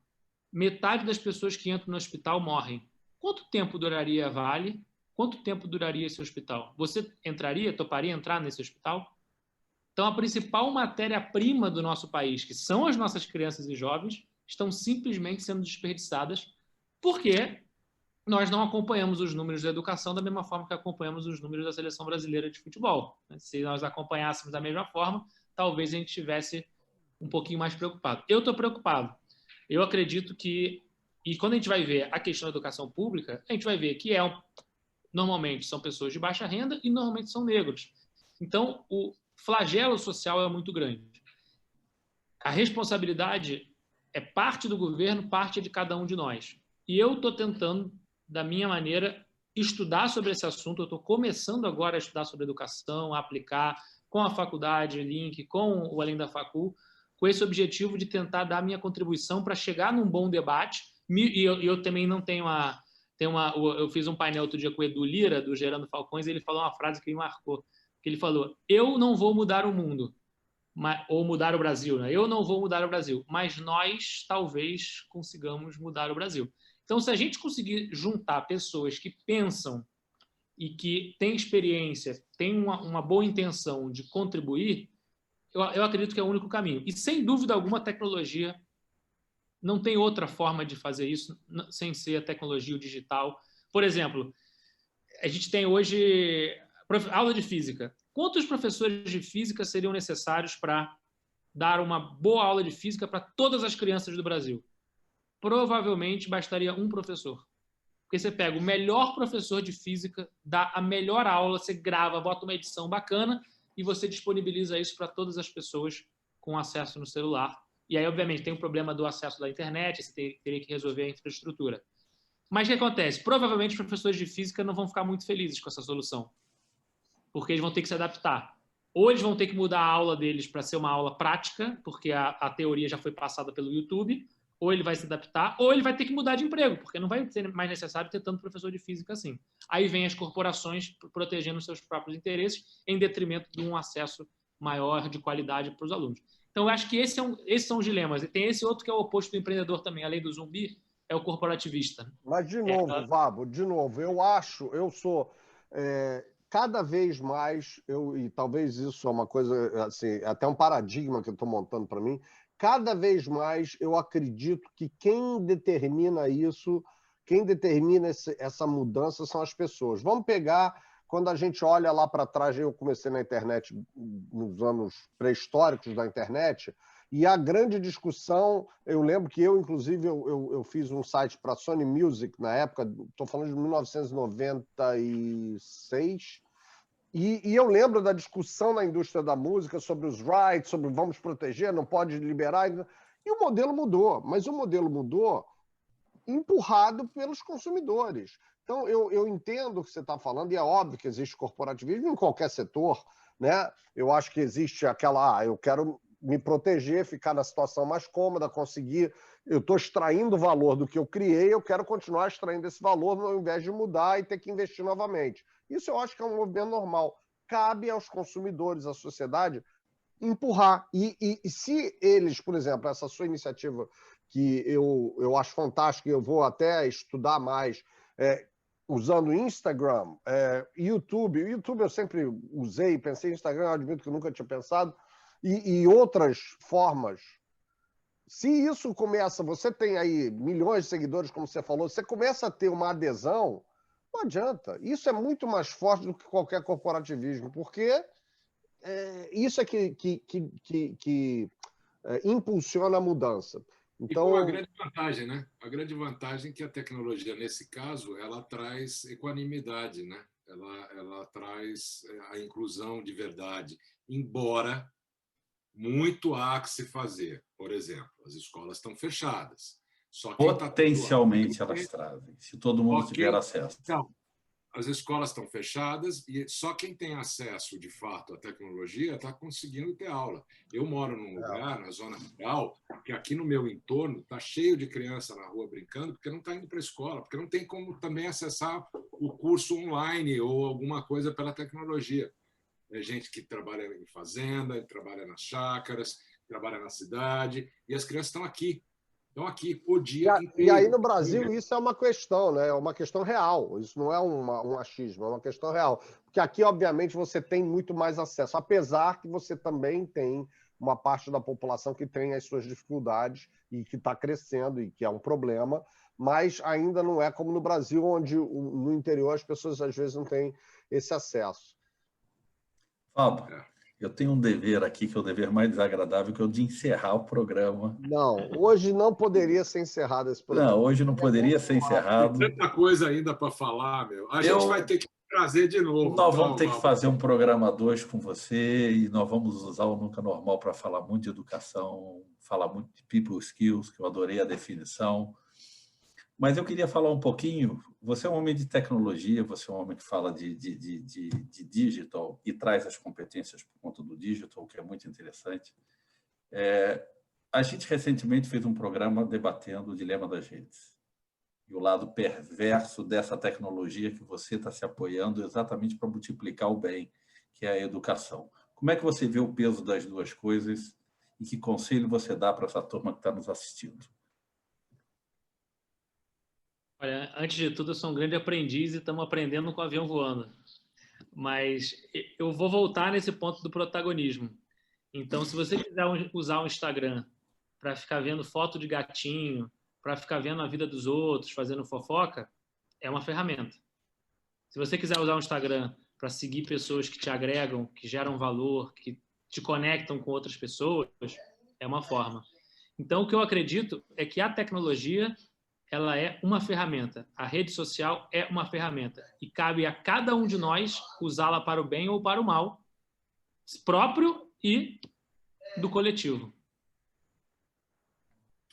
metade das pessoas que entram no hospital morrem. Quanto tempo duraria a Vale? Quanto tempo duraria esse hospital? Você toparia entrar nesse hospital? Então, a principal matéria-prima do nosso país, que são as nossas crianças e jovens, estão simplesmente sendo desperdiçadas porque nós não acompanhamos os números da educação da mesma forma que acompanhamos os números da seleção brasileira de futebol. Se nós acompanhássemos da mesma forma, talvez a gente estivesse um pouquinho mais preocupado. Eu estou preocupado. Eu acredito que E quando a gente vai ver a questão da educação pública, a gente vai ver que normalmente são pessoas de baixa renda e normalmente são negros. Então, o flagelo social é muito grande. A responsabilidade é parte do governo, parte de cada um de nós. E eu estou tentando, da minha maneira, estudar sobre esse assunto. Eu estou começando agora a estudar sobre educação, a aplicar com a faculdade, link, com o Além da Facul, com esse objetivo de tentar dar minha contribuição para chegar num bom debate. E eu também não tenho eu fiz um painel outro dia com o Edu Lira, do Gerando Falcões, e ele falou uma frase que me marcou, que ele falou: eu não vou mudar o mundo, ou mudar o Brasil, né? Eu não vou mudar o Brasil, mas nós talvez consigamos mudar o Brasil. Então, se a gente conseguir juntar pessoas que pensam e que têm experiência, têm uma boa intenção de contribuir, eu acredito que é o único caminho. E, sem dúvida alguma, a tecnologia não tem outra forma de fazer isso sem ser a tecnologia, o digital. Por exemplo, a gente tem hoje aula de física. Quantos professores de física seriam necessários para dar uma boa aula de física para todas as crianças do Brasil? Provavelmente bastaria um professor. Porque você pega o melhor professor de física, dá a melhor aula, você grava, bota uma edição bacana e você disponibiliza isso para todas as pessoas com acesso no celular. E aí, obviamente, tem o problema do acesso da internet, você teria que resolver a infraestrutura. Mas o que acontece? Provavelmente os professores de física não vão ficar muito felizes com essa solução, porque eles vão ter que se adaptar. Ou eles vão ter que mudar a aula deles para ser uma aula prática, porque a teoria já foi passada pelo YouTube, ou ele vai se adaptar, ou ele vai ter que mudar de emprego, porque não vai ser mais necessário ter tanto professor de física assim. Aí vem as corporações protegendo seus próprios interesses em detrimento de um acesso maior de qualidade para os alunos. Então, eu acho que esses são os dilemas. E tem esse outro que é o oposto do empreendedor também, além do zumbi, é o corporativista. Mas, de novo, Vabo, de novo, eu sou cada vez mais, e talvez isso é uma coisa, assim, até um paradigma que eu estou montando para mim, cada vez mais eu acredito que quem determina isso, quem determina essa mudança são as pessoas. Vamos pegar, quando a gente olha lá para trás, eu comecei na internet nos anos pré-históricos da internet, e a grande discussão, eu lembro que inclusive, eu fiz um site para a Sony Music na época, estou falando de 1996, e eu lembro da discussão na indústria da música sobre os rights, sobre vamos proteger, não pode liberar, e o modelo mudou, mas o modelo mudou empurrado pelos consumidores. Então, eu entendo o que você está falando, e é óbvio que existe corporativismo em qualquer setor, né? Eu acho que existe eu quero me proteger, ficar na situação mais cômoda, conseguir... Eu estou extraindo o valor do que eu criei, eu quero continuar extraindo esse valor ao invés de mudar e ter que investir novamente. Isso eu acho que é um movimento normal. Cabe aos consumidores, à sociedade, empurrar. E se eles, por exemplo, essa sua iniciativa, que eu acho fantástica, eu vou até estudar mais, usando Instagram, YouTube. O YouTube eu sempre usei, pensei em Instagram, eu admito que eu nunca tinha pensado, e outras formas. Se isso começa, você tem aí milhões de seguidores, como você falou, você começa a ter uma adesão, não adianta. Isso é muito mais forte do que qualquer corporativismo, porque isso é que impulsiona a mudança. Então, e com a grande vantagem, né? A grande vantagem é que a tecnologia, nesse caso, ela traz equanimidade, né? Ela traz a inclusão de verdade, embora muito há que se fazer. Por exemplo, as escolas estão fechadas. Só potencialmente elas trazem, se todo mundo tiver acesso. Então, as escolas estão fechadas e só quem tem acesso, de fato, à tecnologia está conseguindo ter aula. Eu moro num lugar, na zona rural, que aqui no meu entorno está cheio de criança na rua brincando porque não está indo para a escola, porque não tem como também acessar o curso online ou alguma coisa pela tecnologia. É gente que trabalha em fazenda, trabalha nas chácaras, trabalha na cidade, e as crianças estão aqui o dia inteiro. E aí no Brasil isso é uma questão, né? É uma questão real. Isso não é um achismo, é uma questão real. Porque aqui, obviamente, você tem muito mais acesso, apesar que você também tem uma parte da população que tem as suas dificuldades e que está crescendo e que é um problema, mas ainda não é como no Brasil, onde no interior as pessoas às vezes não têm esse acesso. Fábio, Eu tenho um dever aqui, que é o dever mais desagradável, que é o de encerrar o programa. Não, hoje não poderia ser encerrado esse programa. Não, hoje não poderia ser encerrado. Tem tanta coisa ainda para falar, meu. A gente vai ter que trazer de novo. Nós vamos ter que fazer um programa 2 com você e nós vamos usar o Nunca Normal para falar muito de educação, falar muito de people skills, que eu adorei a definição. Mas eu queria falar um pouquinho. Você é um homem de tecnologia, você é um homem que fala de digital e traz as competências por conta do digital, o que é muito interessante. A gente recentemente fez um programa debatendo o dilema das redes e o lado perverso dessa tecnologia que você está se apoiando exatamente para multiplicar o bem, que é a educação. Como é que você vê o peso das duas coisas e que conselho você dá para essa turma que está nos assistindo? Olha, antes de tudo, eu sou um grande aprendiz e estamos aprendendo com o avião voando. Mas eu vou voltar nesse ponto do protagonismo. Então, se você quiser usar o Instagram para ficar vendo foto de gatinho, para ficar vendo a vida dos outros, fazendo fofoca, é uma ferramenta. Se você quiser usar o Instagram para seguir pessoas que te agregam, que geram valor, que te conectam com outras pessoas, é uma forma. Então, o que eu acredito é que a tecnologia ela é uma ferramenta. A rede social é uma ferramenta. E cabe a cada um de nós usá-la para o bem ou para o mal, próprio e do coletivo.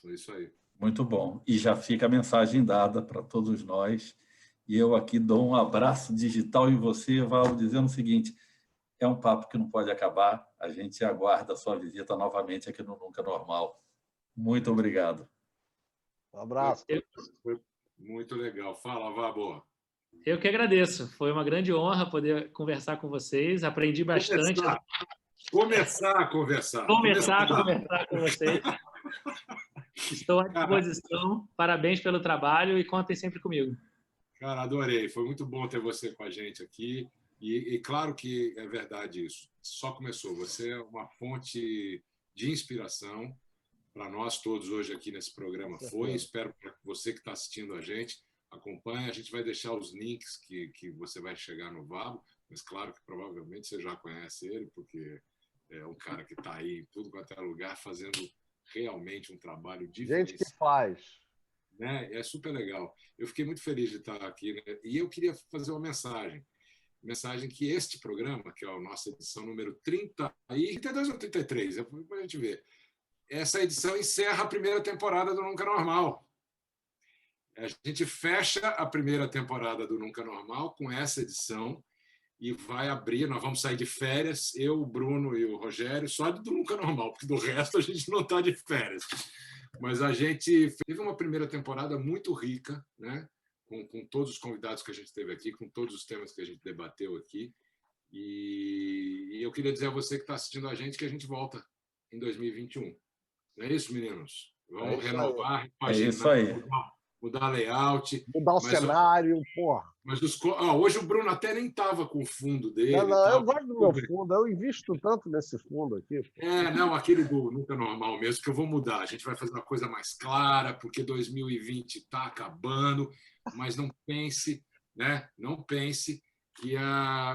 É isso aí. Muito bom. E já fica a mensagem dada para todos nós. E eu aqui dou um abraço digital em você, Val, dizendo o seguinte, é um papo que não pode acabar. A gente aguarda a sua visita novamente aqui no Nunca Normal. Muito obrigado. Um abraço. Foi muito legal. Fala, Vabo. Eu que agradeço. Foi uma grande honra poder conversar com vocês. Aprendi bastante. Começar a conversar com vocês. Estou à disposição. Parabéns pelo trabalho e contem sempre comigo. Cara, adorei. Foi muito bom ter você com a gente aqui. E claro que é verdade isso. Só começou. Você é uma fonte de inspiração para nós todos hoje aqui nesse programa. Espero que você que está assistindo a gente acompanhe. A gente vai deixar os links que você vai chegar no Vabo, mas claro que provavelmente você já conhece ele, porque é um cara que está aí em tudo quanto é lugar fazendo realmente um trabalho diferente. Gente que faz. Né? É super legal. Eu fiquei muito feliz de estar aqui, né? E eu queria fazer uma mensagem que este programa, que é a nossa edição número 32 ou 33, para a gente ver, essa edição encerra a primeira temporada do Nunca Normal. A gente fecha a primeira temporada do Nunca Normal com essa edição e vai abrir, nós vamos sair de férias, eu, o Bruno e o Rogério, só do Nunca Normal, porque do resto a gente não está de férias. Mas a gente teve uma primeira temporada muito rica, né? Com todos os convidados que a gente teve aqui, com todos os temas que a gente debateu aqui. E eu queria dizer a você que está assistindo a gente que a gente volta em 2021. Não é isso, meninos? Vamos renovar, mudar layout. Mudar o cenário, porra. Mas hoje o Bruno até nem estava com o fundo dele. Não, eu gosto do meu fundo, eu invisto tanto nesse fundo aqui. Não, aquele do Nunca Normal mesmo, que eu vou mudar. A gente vai fazer uma coisa mais clara, porque 2020 está acabando, mas não pense, né? Não pense que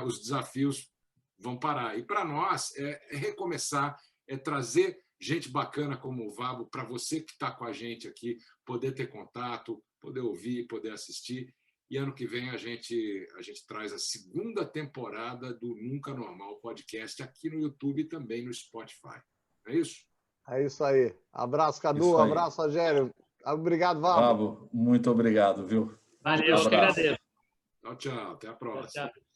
os desafios vão parar. E para nós é recomeçar, é trazer gente bacana como o Vabo para você que está com a gente aqui, poder ter contato, poder ouvir, poder assistir. E ano que vem a gente traz a segunda temporada do Nunca Normal Podcast aqui no YouTube e também no Spotify. É isso? É isso aí. Abraço, Cadu. Abraço, Rogério. Obrigado, Vabo. Vabo, muito obrigado, viu? Valeu, eu que agradeço. Tchau, tchau. Até a próxima. Tchau.